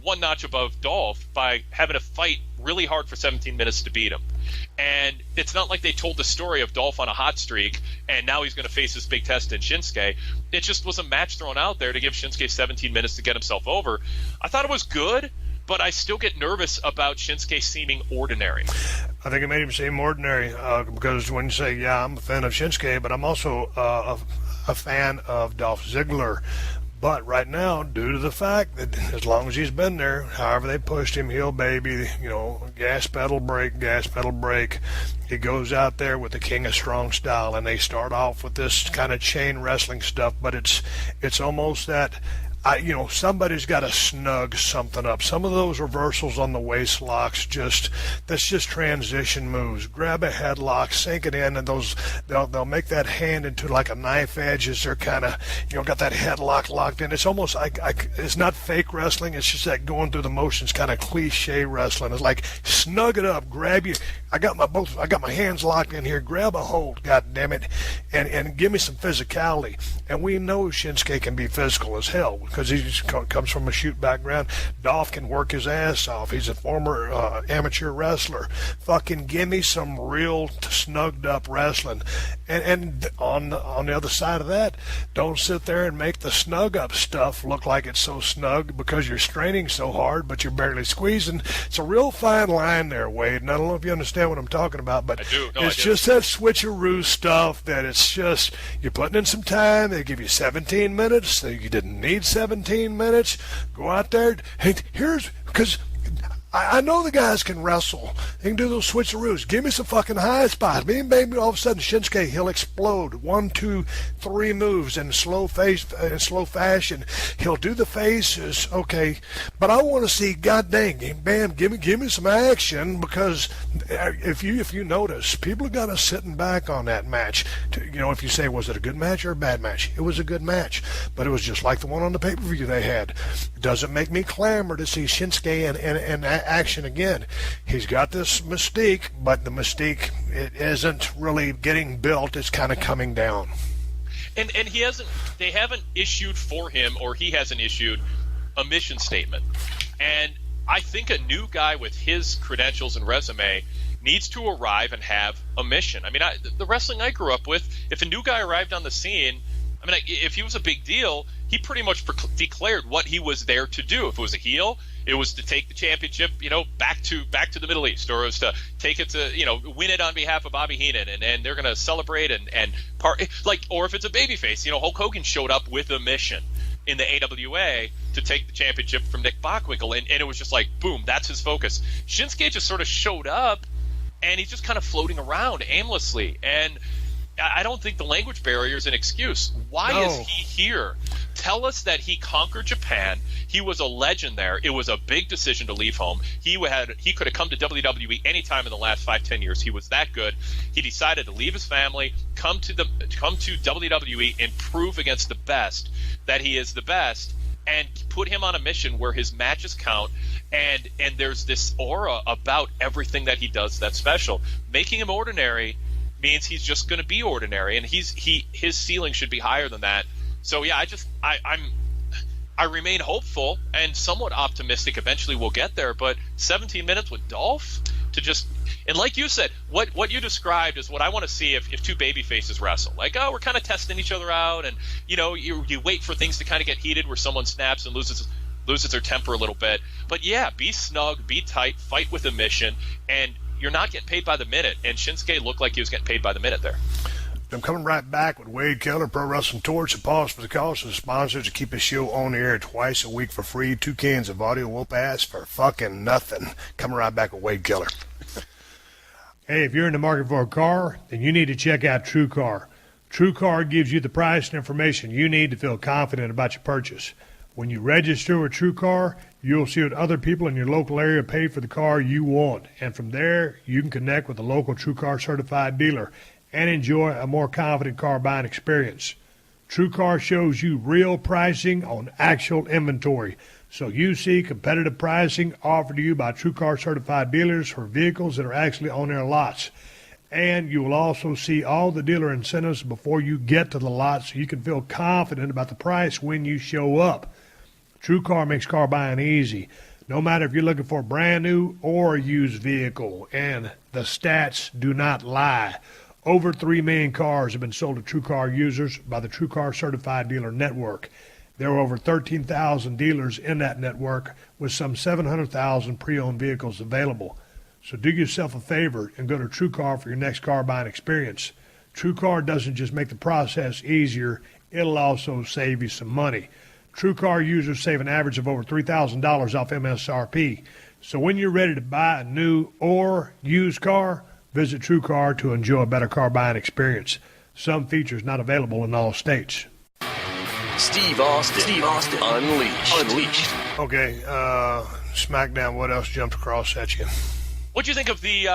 one notch above Dolph by having to fight really hard for 17 minutes to beat him. And it's not like they told the story of Dolph on a hot streak and now he's going to face this big test in Shinsuke. It just was a match thrown out there to give Shinsuke 17 minutes to get himself over. I thought it was good, but I still get nervous about Shinsuke seeming ordinary. I think it made him seem ordinary because when you say, I'm a fan of Shinsuke, but I'm also a fan of Dolph Ziggler. But right now, due to the fact that as long as he's been there, however they pushed him, heel baby, gas pedal brake, he goes out there with the King of Strong style, and they start off with this kind of chain wrestling stuff, but it's almost that somebody's got to snug something up. Some of those reversals on the waist locks, that's just transition moves. Grab a headlock, sink it in, and they'll make that hand into like a knife edge as they're kind of, got that headlock locked in. It's almost like it's not fake wrestling. It's just that going through the motions kind of cliche wrestling. It's like snug it up, grab you. I got my hands locked in here. Grab a hold, God damn it, and give me some physicality. And we know Shinsuke can be physical as hell because he comes from a shoot background. Dolph can work his ass off. He's a former amateur wrestler. Fucking give me some real snugged up wrestling. And on the other side of that, don't sit there and make the snug up stuff look like it's so snug because you're straining so hard, but you're barely squeezing. It's a real fine line there, Wade. And I don't know if you understand what I'm talking about, but it's just that switcheroo stuff that it's just you're putting in some time. They give you 17 minutes. You didn't need 17 minutes. Go out there. Hey, because I know the guys can wrestle. They can do those switcheroos. Give me some fucking high spots. Maybe all of a sudden Shinsuke, he'll explode. 1, 2, 3 moves in slow fashion. He'll do the faces, okay. But I want to see, god dang, bam, give me some action, because if you notice, people are gonna sitting back on that match. If you say, was it a good match or a bad match? It was a good match, but it was just like the one on the pay-per-view they had. Doesn't make me clamor to see Shinsuke and action again. He's got this mystique, but the mystique, it isn't really getting built. It's kind of coming down. And they haven't issued for him, or he hasn't issued a mission statement. And I think a new guy with his credentials and resume needs to arrive and have a mission. I mean, the wrestling I grew up with, if a new guy arrived on the scene, I mean, if he was a big deal, he pretty much declared what he was there to do. If it was a heel, it was to take the championship, back to the Middle East, or it was to take it to, win it on behalf of Bobby Heenan, and they're going to celebrate and part, or if it's a babyface, Hulk Hogan showed up with a mission in the AWA to take the championship from Nick Bockwinkel, and it was just like, boom, that's his focus. Shinsuke just sort of showed up, and he's just kind of floating around aimlessly, and I don't think the language barrier is an excuse. Why is he here? Tell us that he conquered Japan. He was a legend there. It was a big decision to leave home. He could have come to WWE anytime in the last 5-10 years. He was that good. He decided to leave his family, come to WWE, and prove against the best that he is the best, and put him on a mission where his matches count. And there's this aura about everything that he does that's special. Making him ordinary means he's just going to be ordinary, and his ceiling should be higher than that. So yeah, I remain hopeful and somewhat optimistic. Eventually we'll get there, but 17 minutes with Dolph and like you said, what you described is what I want to see if two baby faces wrestle. Like, oh, we're kind of testing each other out, and you wait for things to kind of get heated where someone snaps and loses their temper a little bit. But yeah, be snug, be tight, fight with a mission, and you're not getting paid by the minute, and Shinsuke looked like he was getting paid by the minute there. I'm coming right back with Wade Keller, Pro Wrestling Torch. A pause for the calls to the sponsors to keep the show on air twice a week for free. 2 cans of audio whoop ass for fucking nothing. Coming right back with Wade Keller. Hey, if you're in the market for a car, then you need to check out TrueCar. TrueCar gives you the price and information you need to feel confident about your purchase. When you register with TrueCar, you'll see what other people in your local area pay for the car you want. And from there, you can connect with a local TrueCar certified dealer and enjoy a more confident car buying experience. TrueCar shows you real pricing on actual inventory. So you see competitive pricing offered to you by TrueCar certified dealers for vehicles that are actually on their lots. And you will also see all the dealer incentives before you get to the lot, so you can feel confident about the price when you show up. TrueCar makes car buying easy, no matter if you're looking for a brand new or a used vehicle. And the stats do not lie. Over 3 million cars have been sold to TrueCar users by the TrueCar Certified Dealer Network. There are over 13,000 dealers in that network with some 700,000 pre-owned vehicles available. So do yourself a favor and go to TrueCar for your next car buying experience. TrueCar doesn't just make the process easier, it'll also save you some money. TrueCar users save an average of over $3,000 off MSRP. So when you're ready to buy a new or used car, visit TrueCar to enjoy a better car buying experience. Some features not available in all states. Steve Austin Unleashed. Okay, SmackDown, what else jumped across at you? What do you think of the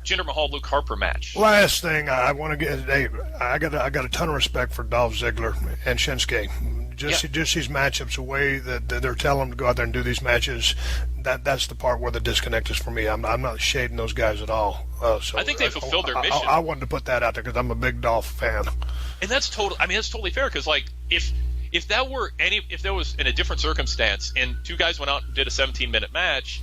Jinder Mahal Luke Harper match? Last thing I want to get, Dave, I got a ton of respect for Dolph Ziggler and Shinsuke. Just these matchups, the way that they're telling them to go out there and do these matches, that's the part where the disconnect is for me. I'm not shading those guys at all. So I think they fulfilled their mission. I wanted to put that out there because I'm a big Dolph fan. And that's totally fair, because like if there was in a different circumstance and two guys went out and did a 17-minute match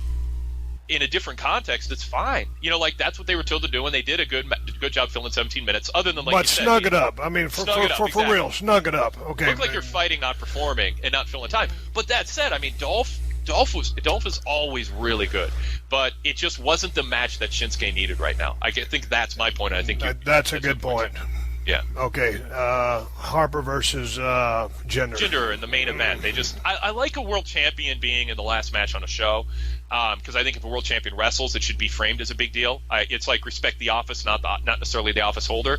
in a different context, it's fine. Like that's what they were told to do, and they did a good job filling 17 minutes. Other than but snug it up. I mean, for real, snug it up. Okay. Look like you're fighting, not performing, and not filling time. But that said, I mean, Dolph is always really good, but it just wasn't the match that Shinsuke needed right now. I think that's my point. I think that's a good point. Yeah. Okay. Harper versus Jinder. Jinder in the main event. I like a world champion being in the last match on a show, because I think if a world champion wrestles, it should be framed as a big deal. It's like respect the office, not necessarily the office holder.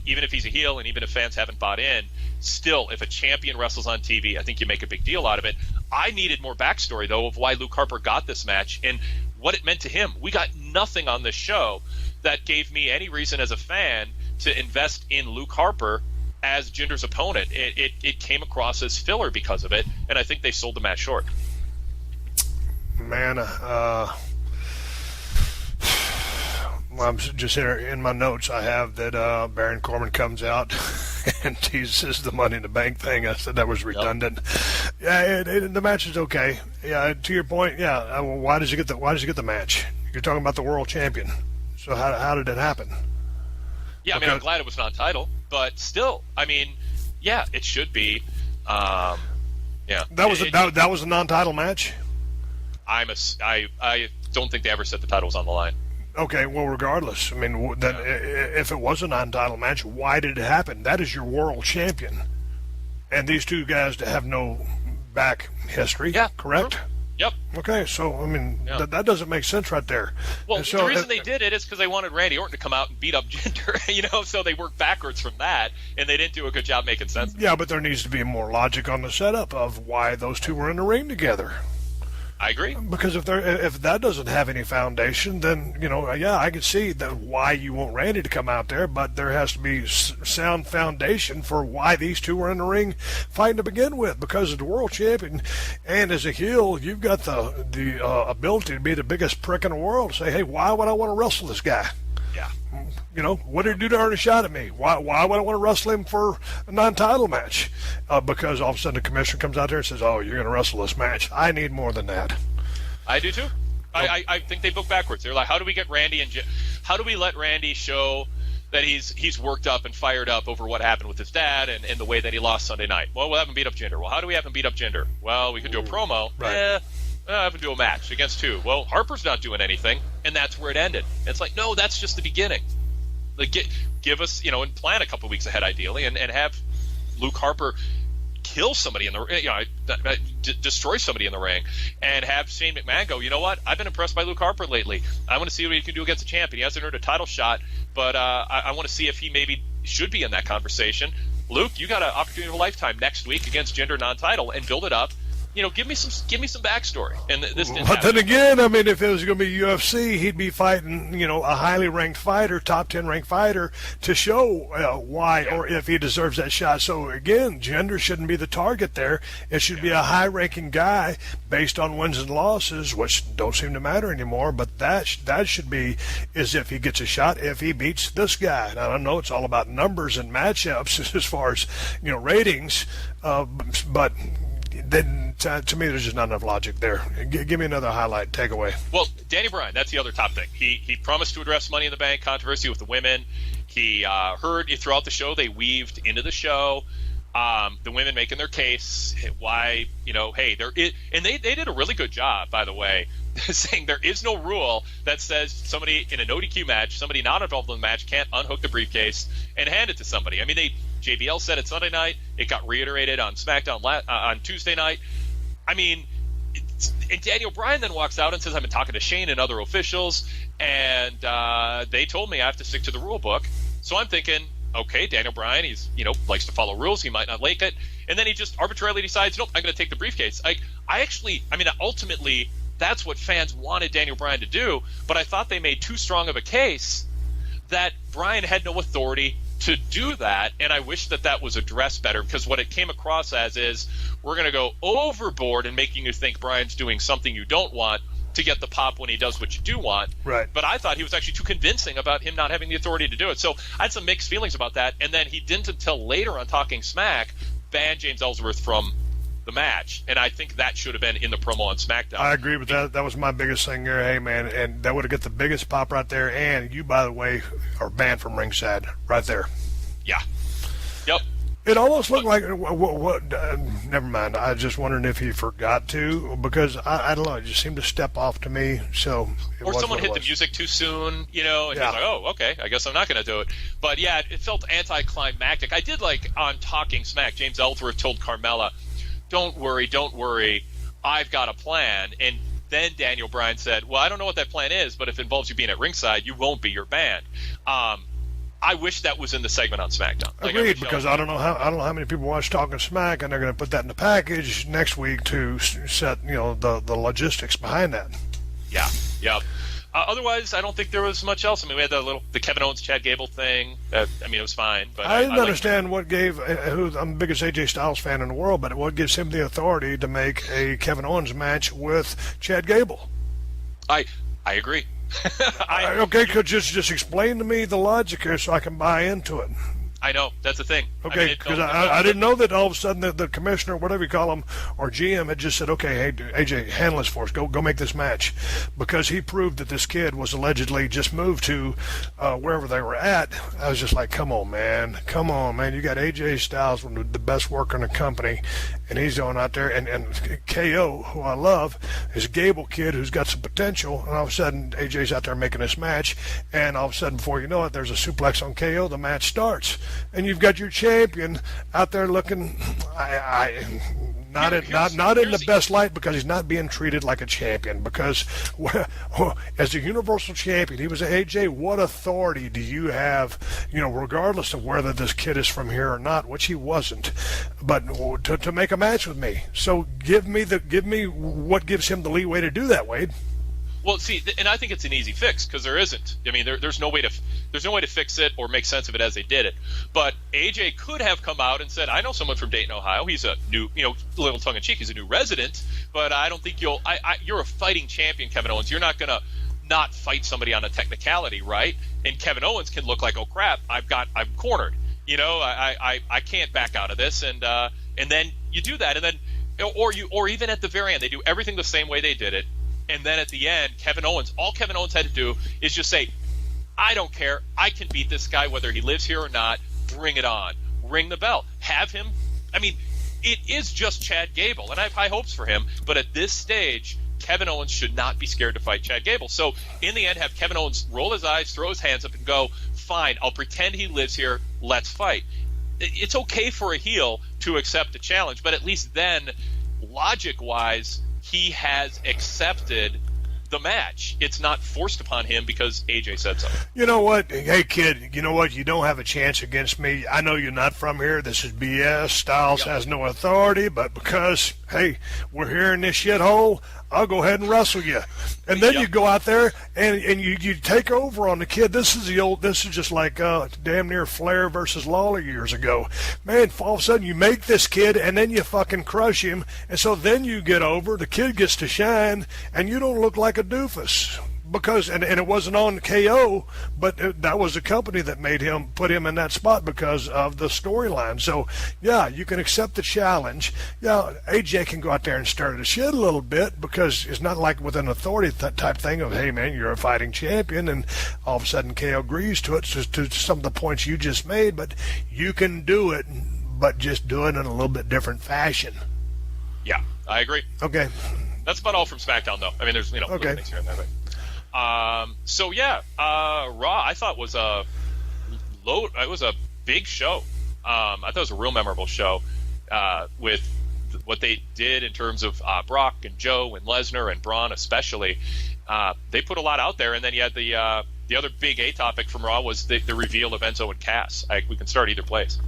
Even if he's a heel and even if fans haven't bought in, still, if a champion wrestles on TV, I think you make a big deal out of it. I needed more backstory, though, of why Luke Harper got this match and what it meant to him. We got nothing on this show that gave me any reason as a fan to invest in Luke Harper as Jinder's opponent. It came across as filler because of it, and I think they sold the match short. Man, I'm just here in my notes. I have that Baron Corbin comes out and teases the Money in the Bank thing. I said that was redundant. Yep. Yeah, the match is okay. Yeah, to your point. Yeah, well, why did you get the match? You're talking about the world champion. So how did it happen? Yeah, I mean, I'm glad it was non-title, but still, I mean, yeah, it should be. Yeah, that was a non-title match. I don't think they ever said the title was on the line. Okay, well, regardless, I mean, then if it was a non-title match, why did it happen? That is your world champion, and these two guys have no back history. Yeah, correct. True. Yep. Okay, so I mean that doesn't make sense right there. Well, the reason they did it is because they wanted Randy Orton to come out and beat up Jinder, so they worked backwards from that, and they didn't do a good job making sense. Yeah, but there needs to be more logic on the setup of why those two were in the ring together. I agree. Because if that doesn't have any foundation, then I can see that why you want Randy to come out there, but there has to be sound foundation for why these two were in the ring fighting to begin with. Because as the world champion and as a heel, you've got the ability to be the biggest prick in the world. Say, hey, why would I want to wrestle this guy? Yeah. What did he do to earn a shot at me? Why would I want to wrestle him for a non-title match? Because all of a sudden the commissioner comes out there and says, oh, you're going to wrestle this match. I need more than that. I do too. I think they book backwards. They're like, how do we get Randy how do we let Randy show that he's worked up and fired up over what happened with his dad and the way that he lost Sunday night? Well, we'll have him beat up Jinder. Well, how do we have him beat up Jinder? Well, we could do a promo. Right. Have him do a match against two. Well, Harper's not doing anything, and that's where it ended. It's like, no, that's just the beginning. Like, give us, and plan a couple weeks ahead, ideally, and have Luke Harper kill somebody in the, destroy somebody in the ring, and have Shane McMahon go, you know what? I've been impressed by Luke Harper lately. I want to see what he can do against a champion. He hasn't earned a title shot, but I want to see if he maybe should be in that conversation. Luke, you got an opportunity of a lifetime next week against Jinder non-title, and build it up. Give me some backstory. And this didn't happen. Then again, I mean, if it was going to be UFC, he'd be fighting, a highly ranked fighter, top 10 ranked fighter, to show why or if he deserves that shot. So again, Jinder shouldn't be the target there. It should be a high ranking guy based on wins and losses, which don't seem to matter anymore. But that should be as if he gets a shot if he beats this guy. And I don't know, it's all about numbers and matchups as far as ratings, but. Then, to me, there's just not enough logic there. Give me another highlight takeaway. Well, Danny Bryan, that's the other top thing. He promised to address Money in the Bank controversy with the women. He heard throughout the show, they weaved into the show the women making their case, why, hey, and they did a really good job, by the way, saying there is no rule that says somebody in an ODQ match, somebody not involved in the match, can't unhook the briefcase and hand it to somebody. I mean, JBL said it Sunday night. It got reiterated on SmackDown on Tuesday night. I mean, and Daniel Bryan then walks out and says, I've been talking to Shane and other officials, and they told me I have to stick to the rule book. So I'm thinking, okay, Daniel Bryan, he's likes to follow rules. He might not like it. And then he just arbitrarily decides, nope, I'm going to take the briefcase. Ultimately, that's what fans wanted Daniel Bryan to do, but I thought they made too strong of a case that Bryan had no authority to do that, and I wish that was addressed better, because what it came across as is we're going to go overboard in making you think Bryan's doing something you don't want to get the pop when he does what you do want. Right. But I thought he was actually too convincing about him not having the authority to do it. So I had some mixed feelings about that, and then he didn't until later on Talking Smack ban James Ellsworth from the match, and I think that should have been in the promo on SmackDown. I agree with that. That was my biggest thing there. Hey, man, and that would have got the biggest pop right there, and you, by the way, are banned from ringside right there. Yeah. Yep. It almost looked like what never mind. I was just wondering if he forgot to, because I don't know. It just seemed to step off to me. So or someone hit the music too soon, and he's like, "Oh, okay, I guess I'm not going to do it." But yeah, it felt anticlimactic. I did like on Talking Smack. James Ellsworth told Carmella, "Don't worry, I've got a plan." And then Daniel Bryan said, "Well, I don't know what that plan is, but if it involves you being at ringside, you won't be your band." I wish that was in the segment on SmackDown. Agreed, because I don't know how many people watch Talking Smack, and they're going to put that in the package next week to set the logistics behind that. Yeah. Otherwise, I don't think there was much else. I mean, we had the Kevin Owens Chad Gable thing. It was fine. But I didn't understand what gave. I'm the biggest AJ Styles fan in the world, but what gives him the authority to make a Kevin Owens match with Chad Gable? I agree. Okay, could just explain to me the logic here so I can buy into it. I know, that's the thing. Okay, because I didn't know that all of a sudden the commissioner, whatever you call him, or GM had just said, okay, hey, AJ, handle this for us. Go make this match. Because he proved that this kid was allegedly just moved to wherever they were at. I was just like, come on, man. You got AJ Styles, one of the best worker in the company, and he's going out there. And KO, who I love, is a Gable kid who's got some potential. And all of a sudden, AJ's out there making this match. And all of a sudden, before you know it, there's a suplex on KO. The match starts. And you've got your champion out there looking, not in the best light, because he's not being treated like a champion. Because as a Universal Champion, he was AJ. What authority do you have? Regardless of whether this kid is from here or not, which he wasn't, but to make a match with me. So give me what gives him the leeway to do that, Wade. Well, see, and I think it's an easy fix, because there isn't. I mean, there's no way to fix it or make sense of it as they did it. But AJ could have come out and said, "I know someone from Dayton, Ohio. He's a new, little tongue in cheek. He's a new resident, but I don't think you're a fighting champion, Kevin Owens. You're not gonna not fight somebody on a technicality, right?" And Kevin Owens can look like, "Oh crap, I'm cornered. I can't back out of this." And then you do that, and then or even at the very end, they do everything the same way they did it. And then at the end, all Kevin Owens had to do is just say, "I don't care. I can beat this guy whether he lives here or not. Bring it on. Ring the bell. Have him." I mean, it is just Chad Gable, and I have high hopes for him. But at this stage, Kevin Owens should not be scared to fight Chad Gable. So in the end, have Kevin Owens roll his eyes, throw his hands up, and go, "Fine, I'll pretend he lives here. Let's fight." It's okay for a heel to accept a challenge, but at least then, logic-wise, he has accepted the match. It's not forced upon him because AJ said so. You know what? Hey, kid, you know what? You don't have a chance against me. I know you're not from here. This is BS. Styles has no authority, but because, hey, we're here in this shithole, I'll go ahead and wrestle you. And then you go out there and you take over on the kid. This is just like damn near Flair versus Lawler years ago. Man, all of a sudden you make this kid and then you fucking crush him. And so then you get over, the kid gets to shine, and you don't look like a doofus. Because and it wasn't on KO, but that was the company that put him in that spot because of the storyline. So yeah, you can accept the challenge. Yeah, AJ can go out there and stir the shit a little bit, because it's not like with an authority type thing of, hey man, you're a fighting champion, and all of a sudden KO agrees to it, to some of the points you just made. But you can do it, but just do it in a little bit different fashion. Yeah, I agree. Okay, that's about all from SmackDown, though. I mean, there's little things here and there, but. Raw I thought was it was a big show. I thought it was a real memorable show with what they did in terms of Brock and Joe and Lesnar and Braun especially. They put a lot out there, and then you had the other big A topic from Raw was the reveal of Enzo and Cass. We can start either place.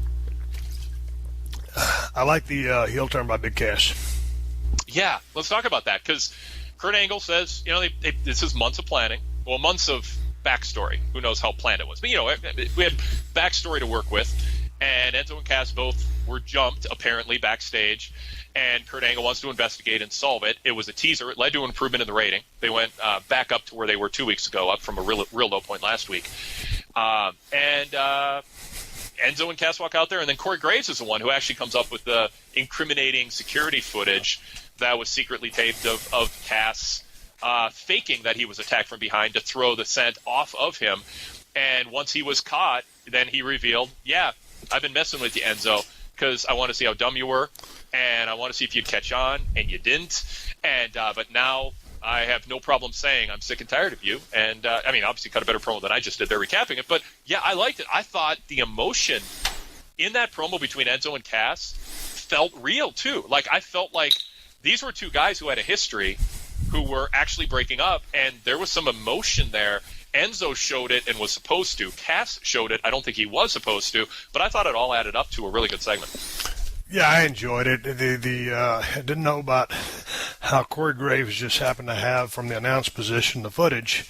I like the heel turn by Big Cass. Yeah, let's talk about that, because Kurt Angle says, this is months of planning. Well, months of backstory. Who knows how planned it was. But, we had backstory to work with. And Enzo and Cass both were jumped, apparently, backstage. And Kurt Angle wants to investigate and solve it. It was a teaser. It led to an improvement in the rating. They went back up to where they were 2 weeks ago, up from a real low point last week. And Enzo and Cass walk out there. And then Corey Graves is the one who actually comes up with the incriminating security footage that was secretly taped of Cass faking that he was attacked from behind to throw the scent off of him. And once he was caught, then he revealed, "Yeah, I've been messing with you, Enzo. because I want to see how dumb you were, and I want to see if you'd catch on, and you didn't. And but now I have no problem saying I'm sick and tired of you. And I mean, obviously, cut a better promo than I just did there recapping it. But yeah, I liked it. I thought the emotion in that promo between Enzo and Cass felt real too. Like, I felt like these were two guys who had a history, who were actually breaking up, and there was some emotion there. Enzo showed it and was supposed to. Cass showed it. I don't think he was supposed to, but I thought it all added up to a really good segment. Yeah, I enjoyed it. I didn't know about how Corey Graves just happened to have from the announce position the footage.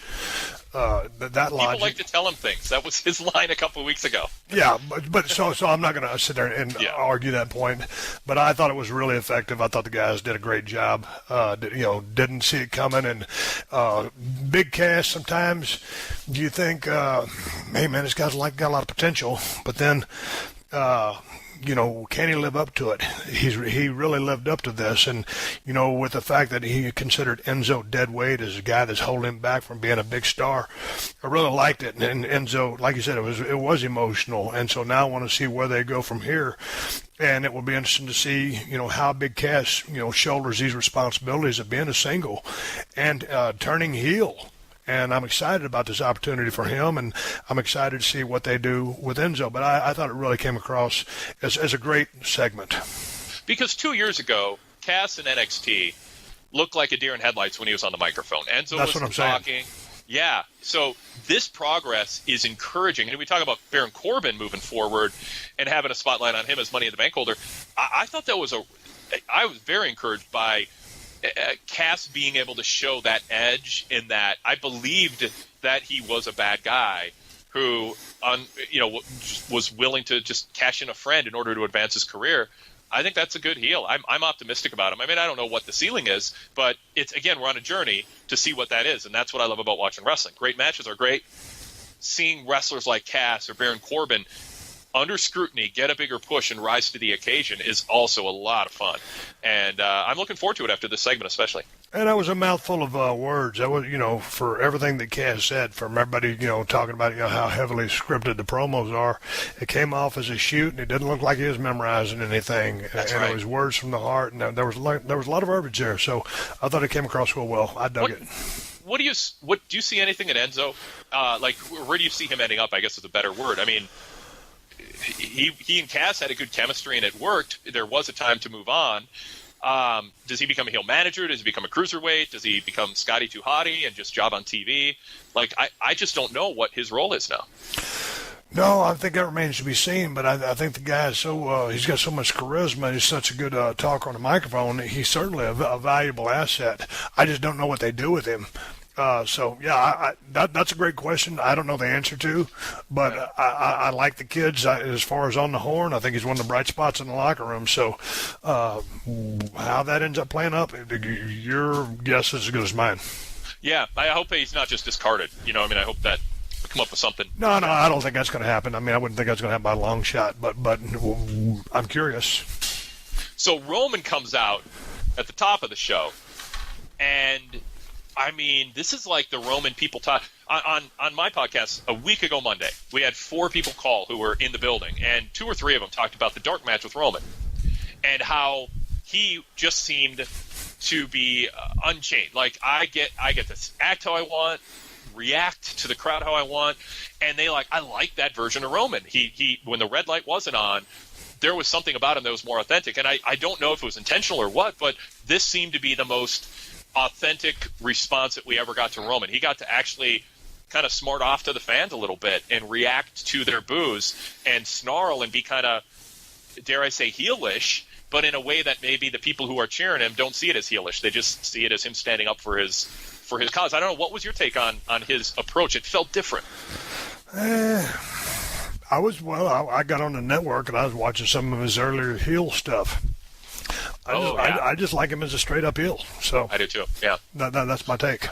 That People logic. like to tell him things. That was his line a couple of weeks ago. Yeah, but so I'm not going to sit there and argue that point. But I thought it was really effective. I thought the guys did a great job. Didn't see it coming. And big Cass, sometimes you think, hey man, this guy's got a lot of potential. But then, can he live up to it? He really lived up to this, and with the fact that he considered Enzo dead weight as a guy that's holding him back from being a big star, I really liked it. And Enzo, like you said, it was emotional, and so now I want to see where they go from here. And it will be interesting to see, how Big Cass, shoulders these responsibilities of being a single and turning heel. And I'm excited about this opportunity for him, and I'm excited to see what they do with Enzo. But I thought it really came across as a great segment. Because 2 years ago, Cass in NXT looked like a deer in headlights when he was on the microphone. Enzo That's was what I'm talking. saying. Yeah, so this progress is encouraging. And we talk about Baron Corbin moving forward and having a spotlight on him as Money in the Bank holder. I thought that was I was very encouraged by Cass being able to show that edge, in that I believed that he was a bad guy who, was willing to just cash in a friend in order to advance his career. I think that's a good heel. I'm optimistic about him. I mean, I don't know what the ceiling is, but we're on a journey to see what that is, and that's what I love about watching wrestling. Great matches are great. Seeing wrestlers like Cass or Baron Corbin under scrutiny get a bigger push and rise to the occasion is also a lot of fun. And I'm looking forward to it after this segment especially. And that was a mouthful of words. That was, for everything that Cass said, from everybody, talking about, how heavily scripted the promos are. It came off as a shoot, and it didn't look like he was memorizing anything. That's and right. It was words from the heart, and there was a lot of verbiage there. So I thought it came across real well. I dug it. What do you see anything at Enzo? Where do you see him ending up, I guess is a better word. I mean, he and Cass had a good chemistry and it worked. There was a time to move on. Does he become a heel manager? Does he become a cruiserweight? Does he become Scotty Too Hotty and just job on TV? I just don't know what his role is now. No, I think that remains to be seen. But I think the guy is so he's got so much charisma. He's such a good talker on the microphone. He's certainly a valuable asset. I just don't know what they do with him. That's a great question. I don't know the answer to, but I like the kids. As far as on the horn, I think he's one of the bright spots in the locker room. So how that ends up playing up, your guess is as good as mine. Yeah, I hope he's not just discarded. I hope that we come up with something. No, I don't think that's going to happen. I mean, I wouldn't think that's going to happen by a long shot, but I'm curious. So Roman comes out at the top of the show, and I mean, this is like the Roman people talk. On my podcast a week ago Monday, we had 4 people call who were in the building, and 2 or 3 of them talked about the dark match with Roman and how he just seemed to be unchained. Like, I get to act how I want, react to the crowd how I want, and I like that version of Roman. He when the red light wasn't on, there was something about him that was more authentic, and I don't know if it was intentional or what, but this seemed to be the most authentic response that we ever got to Roman. He got to actually kind of smart off to the fans a little bit and react to their boos and snarl and be kind of, dare I say, heelish, but in a way that maybe the people who are cheering him don't see it as heelish. They just see it as him standing up for his cause. I don't know. What was your take on his approach? It felt different. I got on the network and I was watching some of his earlier heel stuff. I just like him as a straight-up heel. So I do too, yeah. That's my take.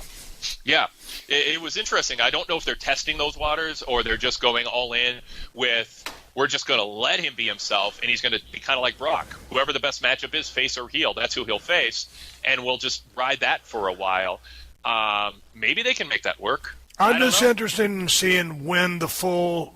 Yeah, it was interesting. I don't know if they're testing those waters or they're just going all in with, we're just going to let him be himself, and he's going to be kind of like Brock. Whoever the best matchup is, face or heel, that's who he'll face, and we'll just ride that for a while. Maybe they can make that work. I'm just interested in seeing when the full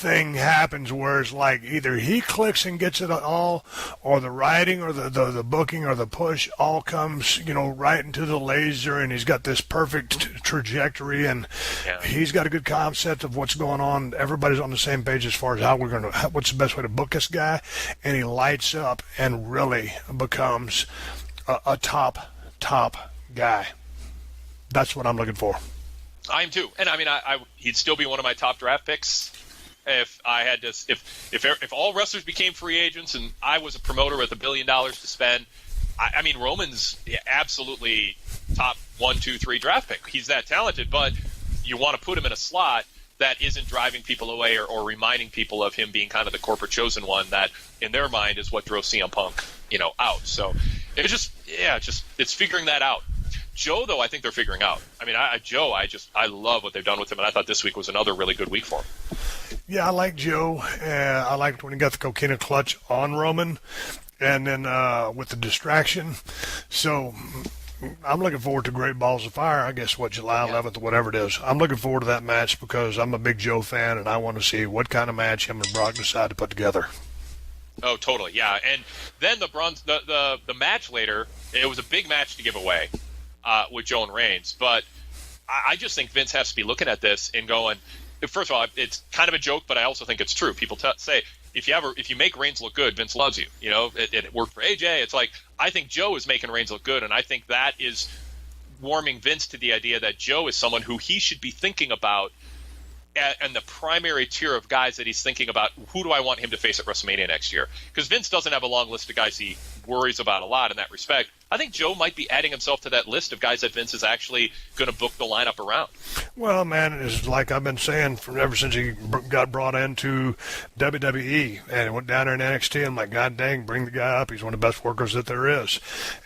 thing happens where it's like either he clicks and gets it all, or the writing or the booking or the push all comes, right into the laser, and he's got this perfect trajectory, and he's got a good concept of what's going on. Everybody's on the same page as far as what's the best way to book this guy, and he lights up and really becomes a top guy. That's what I'm looking for. I am too, and I mean, he'd still be one of my top draft picks if I had to. If all wrestlers became free agents and I was a promoter with $1 billion to spend, I mean, Roman's absolutely top 1, 2, 3 draft pick. He's that talented, but you want to put him in a slot that isn't driving people away or reminding people of him being kind of the corporate chosen one that, in their mind, is what drove CM Punk, out. So it's figuring that out. Joe, though, I think they're figuring out. I mean, I love what they've done with him, and I thought this week was another really good week for him. Yeah, I like Joe. I liked when he got the coquina clutch on Roman, and then with the distraction. So I'm looking forward to Great Balls of Fire, I guess, July 11th or whatever it is. I'm looking forward to that match because I'm a big Joe fan, and I want to see what kind of match him and Brock decide to put together. Oh, totally, yeah. And then the match later, it was a big match to give away with Joe and Reigns. But I just think Vince has to be looking at this and going, first of all, it's kind of a joke, but I also think it's true. People say, if you make Reigns look good, Vince loves you. It worked for AJ. It's like, I think Joe is making Reigns look good, and I think that is warming Vince to the idea that Joe is someone who he should be thinking about, and the primary tier of guys that he's thinking about, who do I want him to face at WrestleMania next year? Because Vince doesn't have a long list of guys he worries about a lot in that respect. I think Joe might be adding himself to that list of guys that Vince is actually going to book the lineup around. Well, man, it's like I've been saying ever since he got brought into WWE and went down there in NXT. I'm like, God dang, bring the guy up. He's one of the best workers that there is.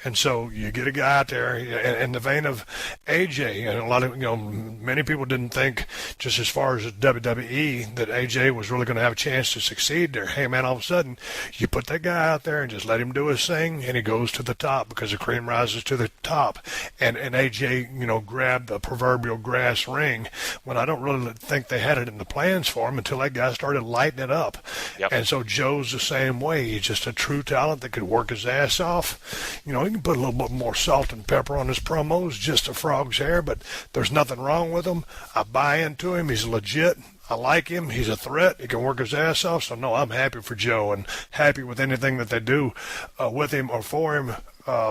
And so you get a guy out there in the vein of AJ. And a lot of, many people didn't think, just as far as WWE, that AJ was really going to have a chance to succeed there. Hey, man, all of a sudden, you put that guy out there and just let him do his thing, and he goes to the top because the cream rises to the top. And AJ, grabbed the proverbial grass ring when I don't really think they had it in the plans for him until that guy started lighting it up. Yep. And so Joe's the same way. He's just a true talent that could work his ass off. He can put a little bit more salt and pepper on his promos, just a frog's hair, but there's nothing wrong with him. I buy into him. He's legit. I like him. He's a threat. He can work his ass off. So, no, I'm happy for Joe and happy with anything that they do with him or for him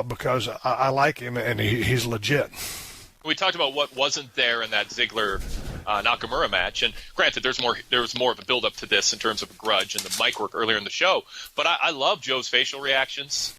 because I like him and he's legit. We talked about what wasn't there in that Ziggler Nakamura match, and granted, there was more of a build-up to this in terms of a grudge and the mic work earlier in the show. But I love Joe's facial reactions.